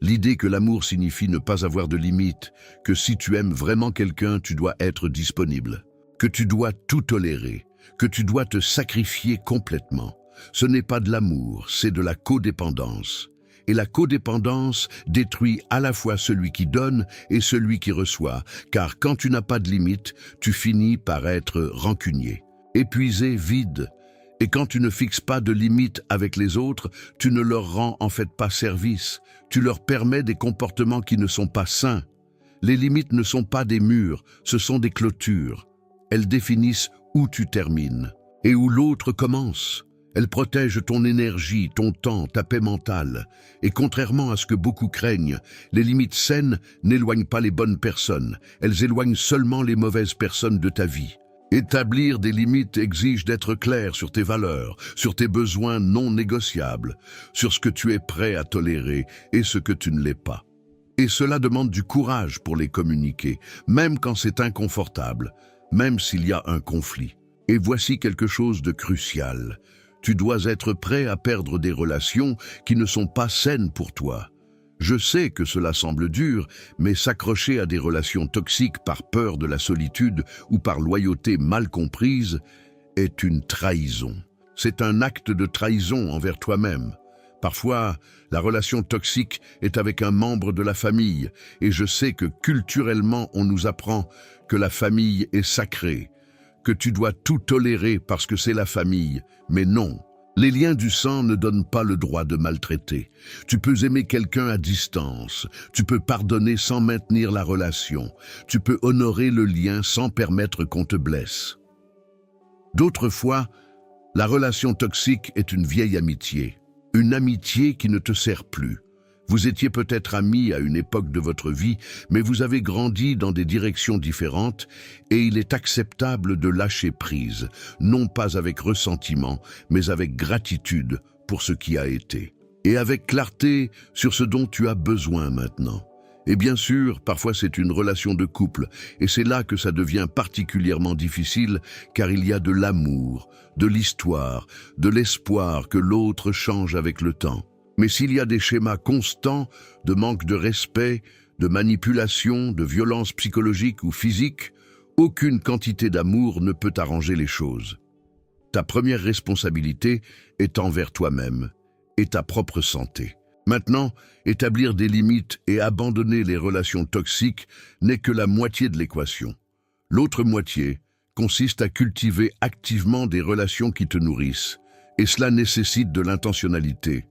L'idée que l'amour signifie ne pas avoir de limites, que si tu aimes vraiment quelqu'un, tu dois être disponible, que tu dois tout tolérer, que tu dois te sacrifier complètement. Ce n'est pas de l'amour, c'est de la codépendance. Et la codépendance détruit à la fois celui qui donne et celui qui reçoit, car quand tu n'as pas de limite, tu finis par être rancunier, épuisé, vide. Et quand tu ne fixes pas de limites avec les autres, tu ne leur rends en fait pas service, tu leur permets des comportements qui ne sont pas sains. Les limites ne sont pas des murs, ce sont des clôtures. Elles définissent où tu termines et où l'autre commence. Elles protègent ton énergie, ton temps, ta paix mentale. Et contrairement à ce que beaucoup craignent, les limites saines n'éloignent pas les bonnes personnes. Elles éloignent seulement les mauvaises personnes de ta vie. Établir des limites exige d'être clair sur tes valeurs, sur tes besoins non négociables, sur ce que tu es prêt à tolérer et ce que tu ne l'es pas. Et cela demande du courage pour les communiquer, même quand c'est inconfortable, même s'il y a un conflit. Et voici quelque chose de crucial. Tu dois être prêt à perdre des relations qui ne sont pas saines pour toi. Je sais que cela semble dur, mais s'accrocher à des relations toxiques par peur de la solitude ou par loyauté mal comprise est une trahison. C'est un acte de trahison envers toi-même. Parfois, la relation toxique est avec un membre de la famille, et je sais que culturellement on nous apprend que la famille est sacrée, que tu dois tout tolérer parce que c'est la famille, mais non. Les liens du sang ne donnent pas le droit de maltraiter. Tu peux aimer quelqu'un à distance, tu peux pardonner sans maintenir la relation, tu peux honorer le lien sans permettre qu'on te blesse. D'autres fois, la relation toxique est une vieille amitié, une amitié qui ne te sert plus. Vous étiez peut-être amis à une époque de votre vie, mais vous avez grandi dans des directions différentes et il est acceptable de lâcher prise, non pas avec ressentiment, mais avec gratitude pour ce qui a été. Et avec clarté sur ce dont tu as besoin maintenant. Et bien sûr, parfois c'est une relation de couple, et c'est là que ça devient particulièrement difficile, car il y a de l'amour, de l'histoire, de l'espoir que l'autre change avec le temps. Mais s'il y a des schémas constants de manque de respect, de manipulation, de violence psychologique ou physique, aucune quantité d'amour ne peut arranger les choses. Ta première responsabilité est envers toi-même et ta propre santé. Maintenant, établir des limites et abandonner les relations toxiques n'est que la moitié de l'équation. L'autre moitié consiste à cultiver activement des relations qui te nourrissent, et cela nécessite de l'intentionnalité.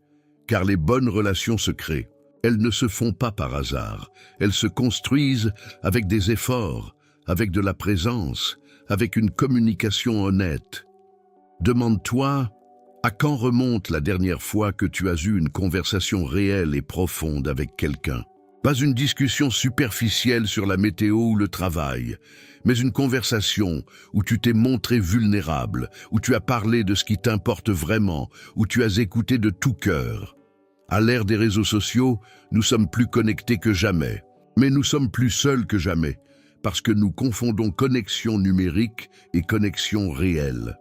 Car les bonnes relations se créent. Elles ne se font pas par hasard. Elles se construisent avec des efforts, avec de la présence, avec une communication honnête. Demande-toi, à quand remonte la dernière fois que tu as eu une conversation réelle et profonde avec quelqu'un? Pas une discussion superficielle sur la météo ou le travail, mais une conversation où tu t'es montré vulnérable, où tu as parlé de ce qui t'importe vraiment, où tu as écouté de tout cœur. À l'ère des réseaux sociaux, nous sommes plus connectés que jamais, mais nous sommes plus seuls que jamais, parce que nous confondons connexion numérique et connexion réelle.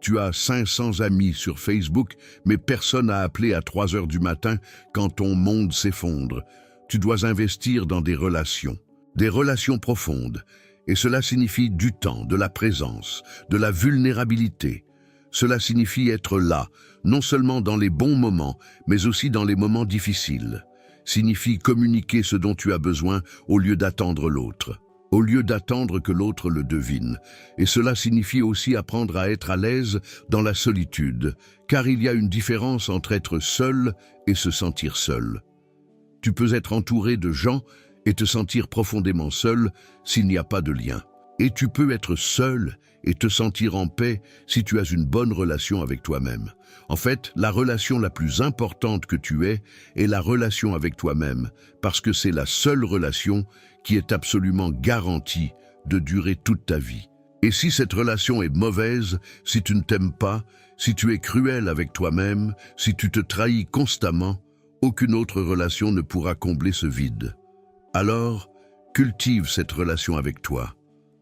Tu as 500 amis sur Facebook, mais personne n'a appelé à 3 heures du matin quand ton monde s'effondre. Tu dois investir dans des relations profondes, et cela signifie du temps, de la présence, de la vulnérabilité. Cela signifie être là, non seulement dans les bons moments, mais aussi dans les moments difficiles. Signifie communiquer ce dont tu as besoin au lieu d'attendre l'autre, au lieu d'attendre que l'autre le devine. Et cela signifie aussi apprendre à être à l'aise dans la solitude, car il y a une différence entre être seul et se sentir seul. Tu peux être entouré de gens et te sentir profondément seul s'il n'y a pas de lien. Et tu peux être seul et te sentir en paix si tu as une bonne relation avec toi-même. En fait, la relation la plus importante que tu aies est la relation avec toi-même, parce que c'est la seule relation qui est absolument garantie de durer toute ta vie. Et si cette relation est mauvaise, si tu ne t'aimes pas, si tu es cruel avec toi-même, si tu te trahis constamment, aucune autre relation ne pourra combler ce vide. Alors, cultive cette relation avec toi.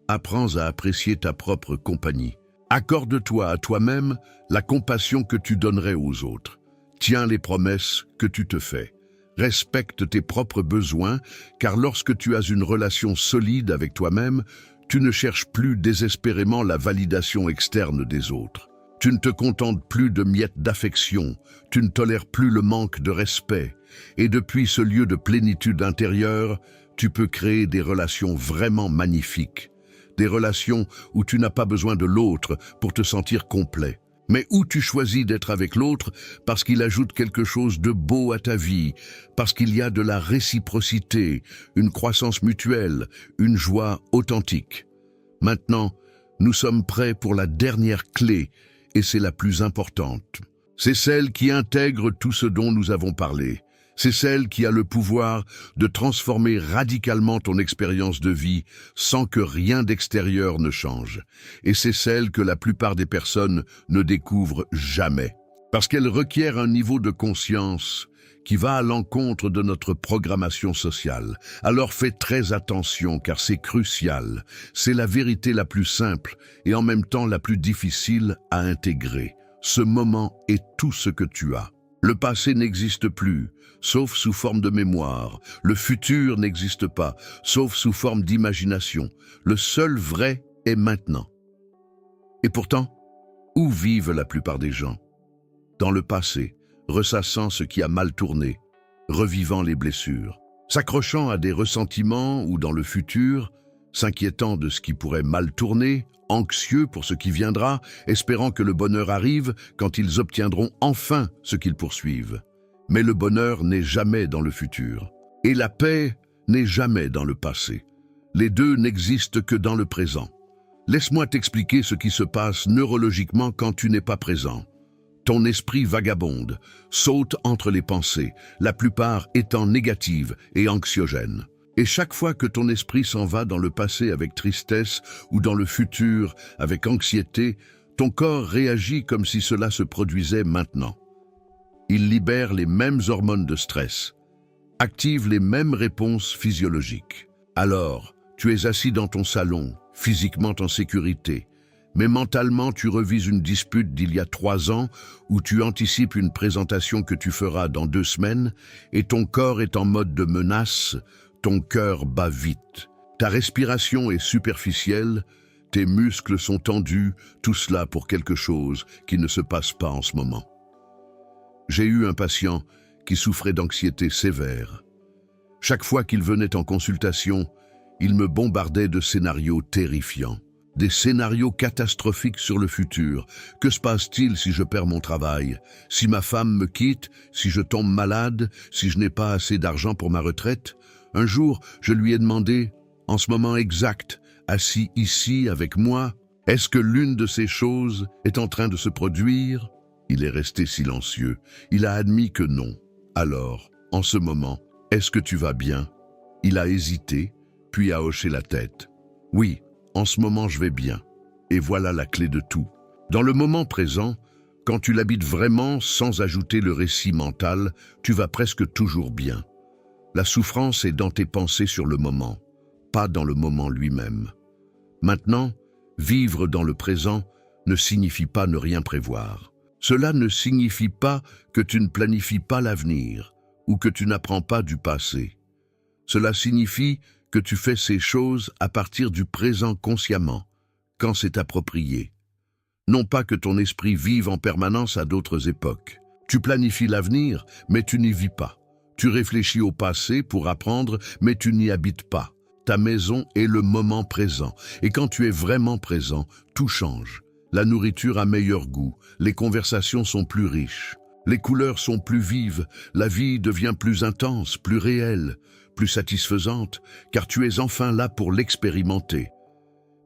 Apprends à apprécier ta propre compagnie. Accorde-toi à toi-même la compassion que tu donnerais aux autres. Tiens les promesses que tu te fais. Respecte tes propres besoins, car lorsque tu as une relation solide avec toi-même, tu ne cherches plus désespérément la validation externe des autres. Tu ne te contentes plus de miettes d'affection, tu ne tolères plus le manque de respect. Et depuis ce lieu de plénitude intérieure, tu peux créer des relations vraiment magnifiques. Des relations où tu n'as pas besoin de l'autre pour te sentir complet, mais où tu choisis d'être avec l'autre parce qu'il ajoute quelque chose de beau à ta vie, parce qu'il y a de la réciprocité, une croissance mutuelle, une joie authentique. Maintenant, nous sommes prêts pour la dernière clé, et c'est la plus importante. C'est celle qui intègre tout ce dont nous avons parlé. C'est celle qui a le pouvoir de transformer radicalement ton expérience de vie sans que rien d'extérieur ne change. Et c'est celle que la plupart des personnes ne découvrent jamais. Parce qu'elle requiert un niveau de conscience qui va à l'encontre de notre programmation sociale. Alors fais très attention car c'est crucial. C'est la vérité la plus simple et en même temps la plus difficile à intégrer. Ce moment est tout ce que tu as. Le passé n'existe plus, sauf sous forme de mémoire. Le futur n'existe pas, sauf sous forme d'imagination. Le seul vrai est maintenant. Et pourtant, où vivent la plupart des gens? Dans le passé, ressassant ce qui a mal tourné, revivant les blessures, s'accrochant à des ressentiments ou dans le futur, s'inquiétant de ce qui pourrait mal tourner, anxieux pour ce qui viendra, espérant que le bonheur arrive quand ils obtiendront enfin ce qu'ils poursuivent. Mais le bonheur n'est jamais dans le futur, et la paix n'est jamais dans le passé. Les deux n'existent que dans le présent. Laisse-moi t'expliquer ce qui se passe neurologiquement quand tu n'es pas présent. Ton esprit vagabonde, saute entre les pensées, la plupart étant négatives et anxiogènes. Et chaque fois que ton esprit s'en va dans le passé avec tristesse ou dans le futur avec anxiété, ton corps réagit comme si cela se produisait maintenant. Il libère les mêmes hormones de stress, active les mêmes réponses physiologiques. Alors, tu es assis dans ton salon, physiquement en sécurité, mais mentalement tu revis une dispute d'il y a 3 ans où tu anticipes une présentation que tu feras dans 2 semaines et ton corps est en mode de menace, ton cœur bat vite. Ta respiration est superficielle, tes muscles sont tendus, tout cela pour quelque chose qui ne se passe pas en ce moment. J'ai eu un patient qui souffrait d'anxiété sévère. Chaque fois qu'il venait en consultation, il me bombardait de scénarios terrifiants. Des scénarios catastrophiques sur le futur. Que se passe-t-il si je perds mon travail? Si ma femme me quitte? Si je tombe malade? Si je n'ai pas assez d'argent pour ma retraite? Un jour, je lui ai demandé, en ce moment exact, assis ici avec moi, est-ce que l'une de ces choses est en train de se produire? Il est resté silencieux. Il a admis que non. Alors, en ce moment, est-ce que tu vas bien? Il a hésité, puis a hoché la tête. Oui, en ce moment je vais bien. Et voilà la clé de tout. Dans le moment présent, quand tu l'habites vraiment sans ajouter le récit mental, tu vas presque toujours bien. La souffrance est dans tes pensées sur le moment, pas dans le moment lui-même. Maintenant, vivre dans le présent ne signifie pas ne rien prévoir. Cela ne signifie pas que tu ne planifies pas l'avenir ou que tu n'apprends pas du passé. Cela signifie que tu fais ces choses à partir du présent consciemment, quand c'est approprié. Non pas que ton esprit vive en permanence à d'autres époques. Tu planifies l'avenir, mais tu n'y vis pas. Tu réfléchis au passé pour apprendre, mais tu n'y habites pas. Ta maison est le moment présent. Et quand tu es vraiment présent, tout change. La nourriture a meilleur goût, les conversations sont plus riches, les couleurs sont plus vives, la vie devient plus intense, plus réelle, plus satisfaisante, car tu es enfin là pour l'expérimenter.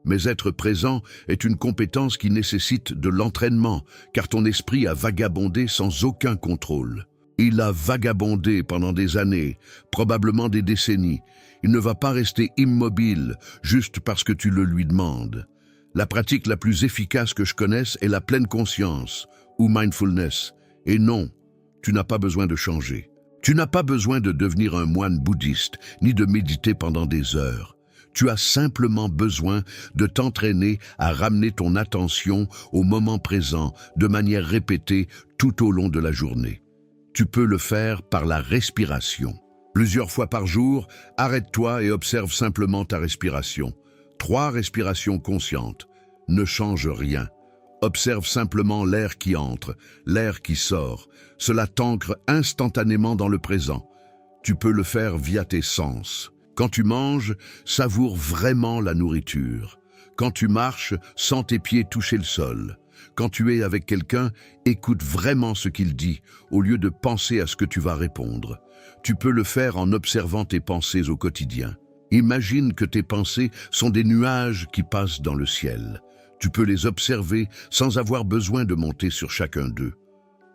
Mais être présent est une compétence qui nécessite de l'entraînement, car ton esprit a vagabondé sans aucun contrôle. Il a vagabondé pendant des années, probablement des décennies. Il ne va pas rester immobile juste parce que tu le lui demandes. La pratique la plus efficace que je connaisse est la pleine conscience, ou mindfulness. Et non, tu n'as pas besoin de changer. Tu n'as pas besoin de devenir un moine bouddhiste, ni de méditer pendant des heures. Tu as simplement besoin de t'entraîner à ramener ton attention au moment présent de manière répétée tout au long de la journée. Tu peux le faire par la respiration. Plusieurs fois par jour, arrête-toi et observe simplement ta respiration. 3 respirations conscientes. Ne change rien. Observe simplement l'air qui entre, l'air qui sort. Cela t'ancre instantanément dans le présent. Tu peux le faire via tes sens. Quand tu manges, savoure vraiment la nourriture. Quand tu marches, sens tes pieds toucher le sol. Quand tu es avec quelqu'un, écoute vraiment ce qu'il dit, au lieu de penser à ce que tu vas répondre. Tu peux le faire en observant tes pensées au quotidien. Imagine que tes pensées sont des nuages qui passent dans le ciel. Tu peux les observer sans avoir besoin de monter sur chacun d'eux.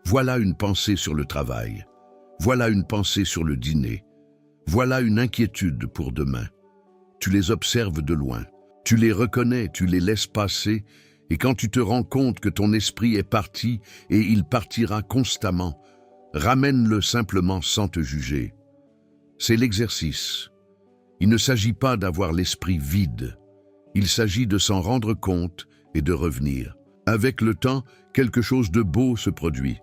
Voilà une pensée sur le travail. Voilà une pensée sur le dîner. Voilà une inquiétude pour demain. Tu les observes de loin. Tu les reconnais, tu les laisses passer, et quand tu te rends compte que ton esprit est parti et il partira constamment, ramène-le simplement sans te juger. C'est l'exercice. Il ne s'agit pas d'avoir l'esprit vide. Il s'agit de s'en rendre compte et de revenir. Avec le temps, quelque chose de beau se produit.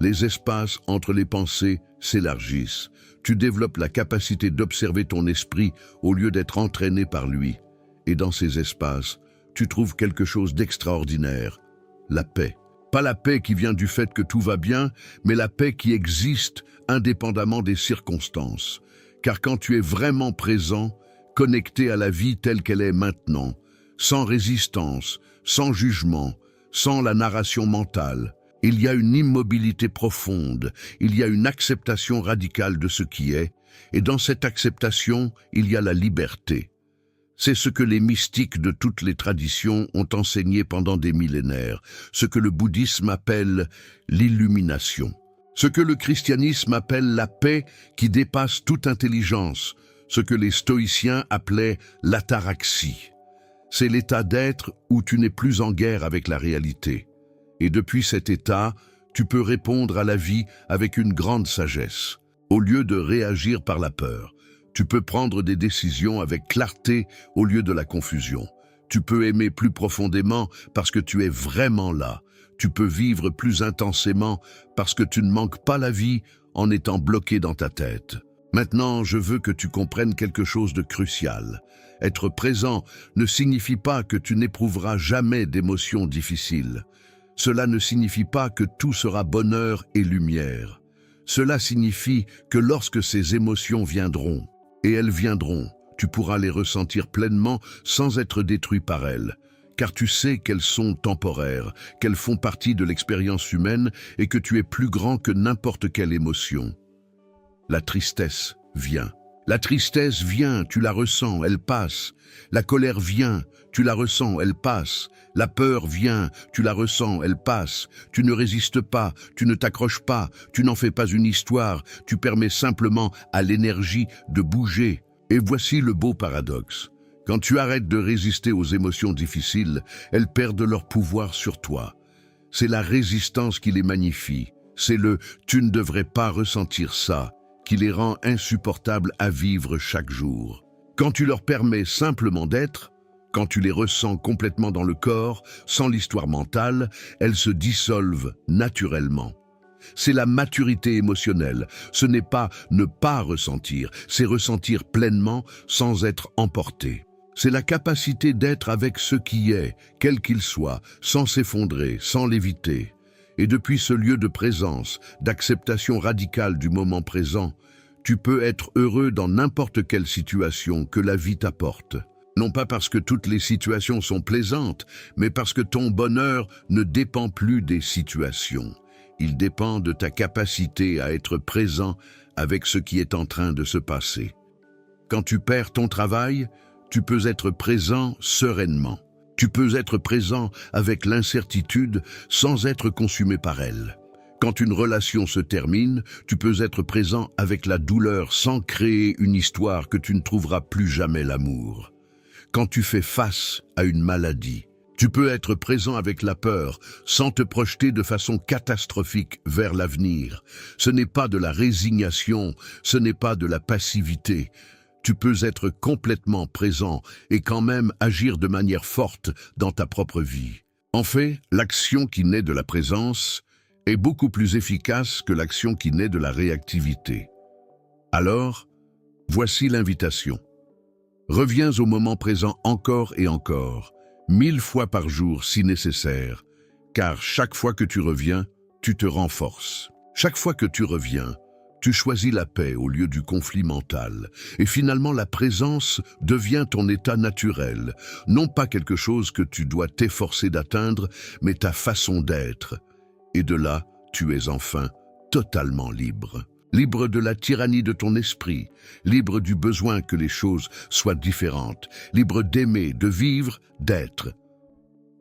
Les espaces entre les pensées s'élargissent. Tu développes la capacité d'observer ton esprit au lieu d'être entraîné par lui. Et dans ces espaces, tu trouves quelque chose d'extraordinaire, la paix. Pas la paix qui vient du fait que tout va bien, mais la paix qui existe indépendamment des circonstances. Car quand tu es vraiment présent, connecté à la vie telle qu'elle est maintenant, sans résistance, sans jugement, sans la narration mentale, il y a une immobilité profonde, il y a une acceptation radicale de ce qui est, et dans cette acceptation, il y a la liberté. C'est ce que les mystiques de toutes les traditions ont enseigné pendant des millénaires, ce que le bouddhisme appelle l'illumination, ce que le christianisme appelle la paix qui dépasse toute intelligence, ce que les stoïciens appelaient l'ataraxie. C'est l'état d'être où tu n'es plus en guerre avec la réalité. Et depuis cet état, tu peux répondre à la vie avec une grande sagesse. Au lieu de réagir par la peur, tu peux prendre des décisions avec clarté au lieu de la confusion. Tu peux aimer plus profondément parce que tu es vraiment là. Tu peux vivre plus intensément parce que tu ne manques pas la vie en étant bloqué dans ta tête. Maintenant, je veux que tu comprennes quelque chose de crucial. Être présent ne signifie pas que tu n'éprouveras jamais d'émotions difficiles. Cela ne signifie pas que tout sera bonheur et lumière. Cela signifie que lorsque ces émotions viendront, et elles viendront, tu pourras les ressentir pleinement sans être détruit par elles, car tu sais qu'elles sont temporaires, qu'elles font partie de l'expérience humaine et que tu es plus grand que n'importe quelle émotion. La tristesse vient. La tristesse vient, tu la ressens, elle passe. La colère vient, tu la ressens, elle passe. La peur vient, tu la ressens, elle passe. Tu ne résistes pas, tu ne t'accroches pas, tu n'en fais pas une histoire, tu permets simplement à l'énergie de bouger. Et voici le beau paradoxe. Quand tu arrêtes de résister aux émotions difficiles, elles perdent leur pouvoir sur toi. C'est la résistance qui les magnifie. C'est le « tu ne devrais pas ressentir ça » qui les rend insupportables à vivre chaque jour. Quand tu leur permets simplement d'être, quand tu les ressens complètement dans le corps, sans l'histoire mentale, elles se dissolvent naturellement. C'est la maturité émotionnelle. Ce n'est pas ne pas ressentir, c'est ressentir pleinement sans être emporté. C'est la capacité d'être avec ce qui est, quel qu'il soit, sans s'effondrer, sans l'éviter. Et depuis ce lieu de présence, d'acceptation radicale du moment présent, tu peux être heureux dans n'importe quelle situation que la vie t'apporte. Non pas parce que toutes les situations sont plaisantes, mais parce que ton bonheur ne dépend plus des situations. Il dépend de ta capacité à être présent avec ce qui est en train de se passer. Quand tu perds ton travail, tu peux être présent sereinement. Tu peux être présent avec l'incertitude sans être consumé par elle. Quand une relation se termine, tu peux être présent avec la douleur sans créer une histoire que tu ne trouveras plus jamais l'amour. Quand tu fais face à une maladie, tu peux être présent avec la peur sans te projeter de façon catastrophique vers l'avenir. Ce n'est pas de la résignation, ce n'est pas de la passivité. Tu peux être complètement présent et quand même agir de manière forte dans ta propre vie. En fait, l'action qui naît de la présence est beaucoup plus efficace que l'action qui naît de la réactivité. Alors, voici l'invitation. Reviens au moment présent encore et encore, 1000 fois par jour si nécessaire, car chaque fois que tu reviens, tu te renforces. Chaque fois que tu reviens, tu choisis la paix au lieu du conflit mental. Et finalement, la présence devient ton état naturel, non pas quelque chose que tu dois t'efforcer d'atteindre, mais ta façon d'être. Et de là, tu es enfin totalement libre. Libre de la tyrannie de ton esprit, libre du besoin que les choses soient différentes, libre d'aimer, de vivre, d'être.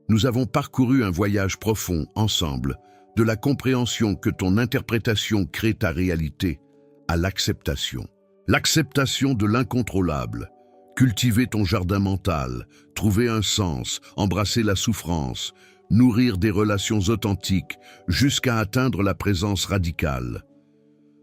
Nous avons parcouru un voyage profond ensemble, de la compréhension que ton interprétation crée ta réalité, à l'acceptation. L'acceptation de l'incontrôlable. Cultiver ton jardin mental, trouver un sens, embrasser la souffrance, nourrir des relations authentiques jusqu'à atteindre la présence radicale.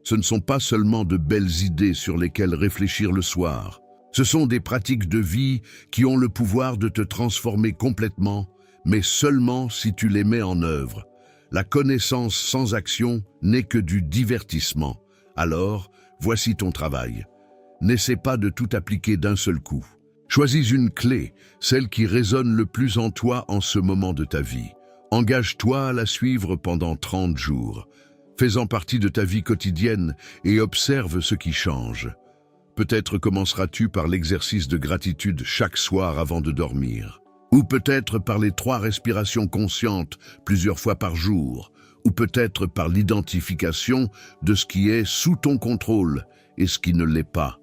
Ce ne sont pas seulement de belles idées sur lesquelles réfléchir le soir. Ce sont des pratiques de vie qui ont le pouvoir de te transformer complètement, mais seulement si tu les mets en œuvre. La connaissance sans action n'est que du divertissement. Alors, voici ton travail. N'essaie pas de tout appliquer d'un seul coup. Choisis une clé, celle qui résonne le plus en toi en ce moment de ta vie. Engage-toi à la suivre pendant 30 jours. Fais-en partie de ta vie quotidienne et observe ce qui change. Peut-être commenceras-tu par l'exercice de gratitude chaque soir avant de dormir. Ou peut-être par les 3 respirations conscientes plusieurs fois par jour. Ou peut-être par l'identification de ce qui est sous ton contrôle et ce qui ne l'est pas.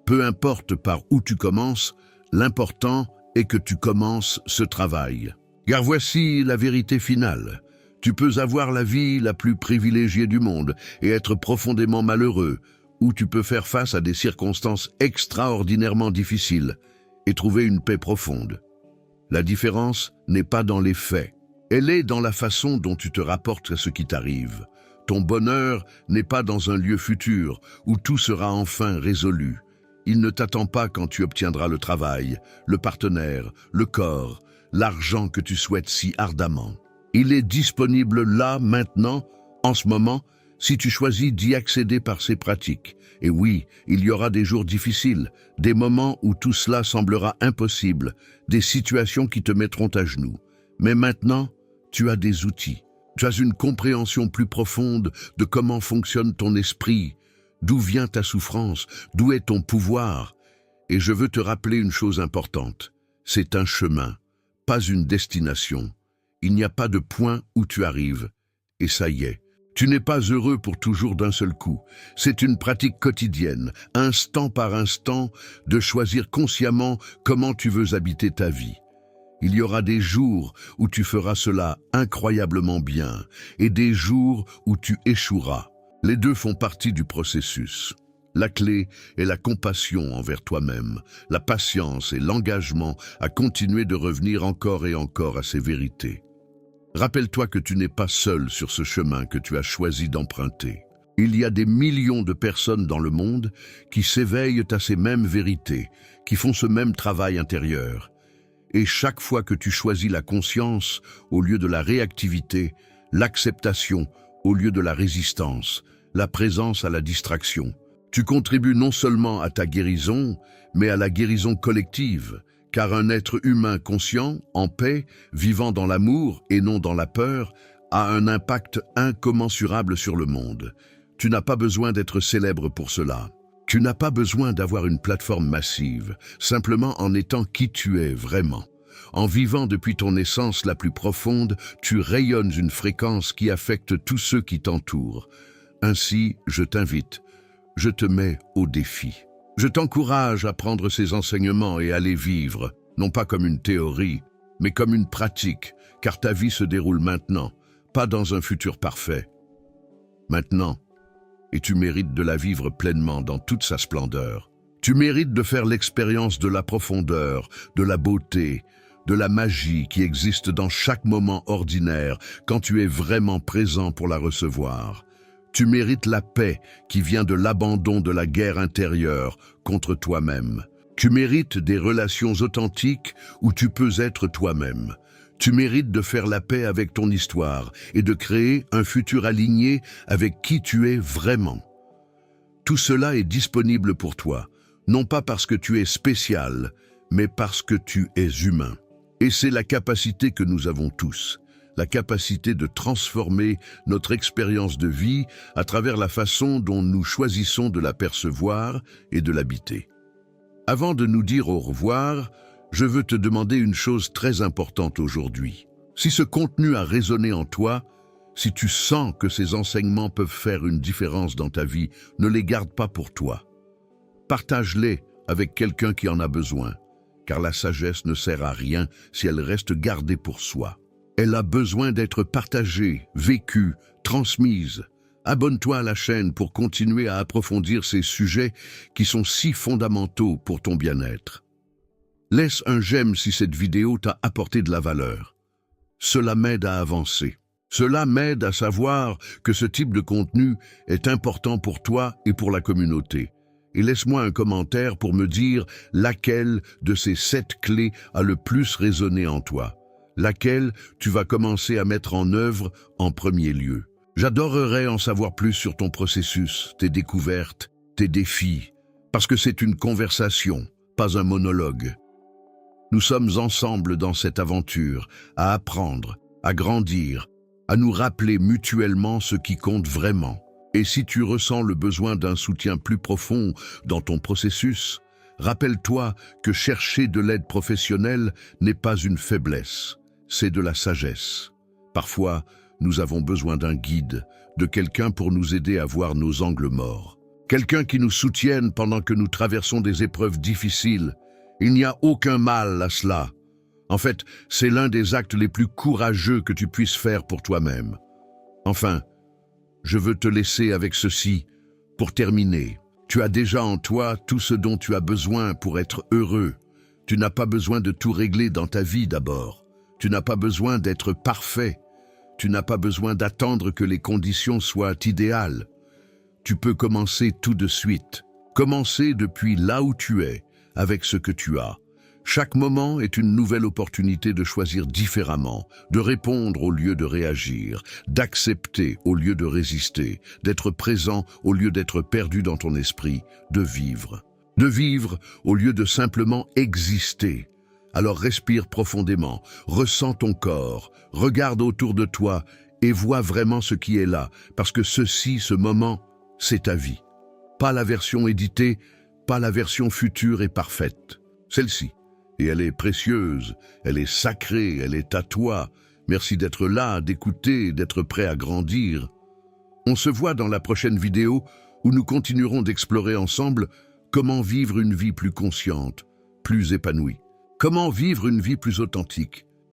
Peu importe par où tu commences, l'important est que tu commences ce travail. Car voici la vérité finale. Tu peux avoir la vie la plus privilégiée du monde et être profondément malheureux, ou tu peux faire face à des circonstances extraordinairement difficiles et trouver une paix profonde. La différence n'est pas dans les faits, elle est dans la façon dont tu te rapportes à ce qui t'arrive. Ton bonheur n'est pas dans un lieu futur où tout sera enfin résolu. Il ne t'attend pas quand tu obtiendras le travail, le partenaire, le corps, l'argent que tu souhaites si ardemment. Il est disponible là, maintenant, en ce moment, si tu choisis d'y accéder par ces pratiques. Et oui, il y aura des jours difficiles, des moments où tout cela semblera impossible, des situations qui te mettront à genoux. Mais maintenant, tu as des outils. Tu as une compréhension plus profonde de comment fonctionne ton esprit, d'où vient ta souffrance, d'où est ton pouvoir. Et je veux te rappeler une chose importante. C'est un chemin, pas une destination. Il n'y a pas de point où tu arrives. Et ça y est. Tu n'es pas heureux pour toujours d'un seul coup. C'est une pratique quotidienne, instant par instant, de choisir consciemment comment tu veux habiter ta vie. Il y aura des jours où tu feras cela incroyablement bien et des jours où tu échoueras. Les deux font partie du processus. La clé est la compassion envers toi-même, la patience et l'engagement à continuer de revenir encore et encore à ces vérités. Rappelle-toi que tu n'es pas seul sur ce chemin que tu as choisi d'emprunter. Il y a des millions de personnes dans le monde qui s'éveillent à ces mêmes vérités, qui font ce même travail intérieur. Et chaque fois que tu choisis la conscience au lieu de la réactivité, l'acceptation au lieu de la résistance, la présence à la distraction, tu contribues non seulement à ta guérison, mais à la guérison collective, car un être humain conscient, en paix, vivant dans l'amour et non dans la peur, a un impact incommensurable sur le monde. Tu n'as pas besoin d'être célèbre pour cela. Tu n'as pas besoin d'avoir une plateforme massive, simplement en étant qui tu es vraiment. En vivant depuis ton essence la plus profonde, tu rayonnes une fréquence qui affecte tous ceux qui t'entourent. Ainsi, je t'invite, je te mets au défi. Je t'encourage à prendre ces enseignements et à les vivre, non pas comme une théorie, mais comme une pratique, car ta vie se déroule maintenant, pas dans un futur parfait. Maintenant, et tu mérites de la vivre pleinement dans toute sa splendeur. Tu mérites de faire l'expérience de la profondeur, de la beauté, de la magie qui existe dans chaque moment ordinaire quand tu es vraiment présent pour la recevoir. Tu mérites la paix qui vient de l'abandon de la guerre intérieure contre toi-même. Tu mérites des relations authentiques où tu peux être toi-même. Tu mérites de faire la paix avec ton histoire et de créer un futur aligné avec qui tu es vraiment. Tout cela est disponible pour toi, non pas parce que tu es spécial, mais parce que tu es humain. Et c'est la capacité que nous avons tous, la capacité de transformer notre expérience de vie à travers la façon dont nous choisissons de la percevoir et de l'habiter. Avant de nous dire au revoir, je veux te demander une chose très importante aujourd'hui. Si ce contenu a résonné en toi, si tu sens que ces enseignements peuvent faire une différence dans ta vie, ne les garde pas pour toi. Partage-les avec quelqu'un qui en a besoin, car la sagesse ne sert à rien si elle reste gardée pour soi. Elle a besoin d'être partagée, vécue, transmise. Abonne-toi à la chaîne pour continuer à approfondir ces sujets qui sont si fondamentaux pour ton bien-être. Laisse un j'aime si cette vidéo t'a apporté de la valeur. Cela m'aide à avancer. Cela m'aide à savoir que ce type de contenu est important pour toi et pour la communauté. Et laisse-moi un commentaire pour me dire laquelle de ces 7 clés a le plus résonné en toi. Laquelle tu vas commencer à mettre en œuvre en premier lieu. J'adorerais en savoir plus sur ton processus, tes découvertes, tes défis, parce que c'est une conversation, pas un monologue. Nous sommes ensemble dans cette aventure, à apprendre, à grandir, à nous rappeler mutuellement ce qui compte vraiment. Et si tu ressens le besoin d'un soutien plus profond dans ton processus, rappelle-toi que chercher de l'aide professionnelle n'est pas une faiblesse, c'est de la sagesse. Parfois, nous avons besoin d'un guide, de quelqu'un pour nous aider à voir nos angles morts. Quelqu'un qui nous soutienne pendant que nous traversons des épreuves difficiles. Il n'y a aucun mal à cela. En fait, c'est l'un des actes les plus courageux que tu puisses faire pour toi-même. Enfin, je veux te laisser avec ceci. Pour terminer, tu as déjà en toi tout ce dont tu as besoin pour être heureux. Tu n'as pas besoin de tout régler dans ta vie d'abord. Tu n'as pas besoin d'être parfait. Tu n'as pas besoin d'attendre que les conditions soient idéales. Tu peux commencer tout de suite. Commencer depuis là où tu es, avec ce que tu as. Chaque moment est une nouvelle opportunité de choisir différemment, de répondre au lieu de réagir, d'accepter au lieu de résister, d'être présent au lieu d'être perdu dans ton esprit, de vivre. De vivre au lieu de simplement exister. Alors respire profondément, ressens ton corps, regarde autour de toi et vois vraiment ce qui est là, parce que ce moment, c'est ta vie. Pas la version éditée, pas la version future et parfaite. Celle-ci. Et elle est précieuse, elle est sacrée, elle est à toi. Merci d'être là, d'écouter, d'être prêt à grandir. On se voit dans la prochaine vidéo où nous continuerons d'explorer ensemble comment vivre une vie plus consciente, plus épanouie. Comment vivre une vie plus authentique.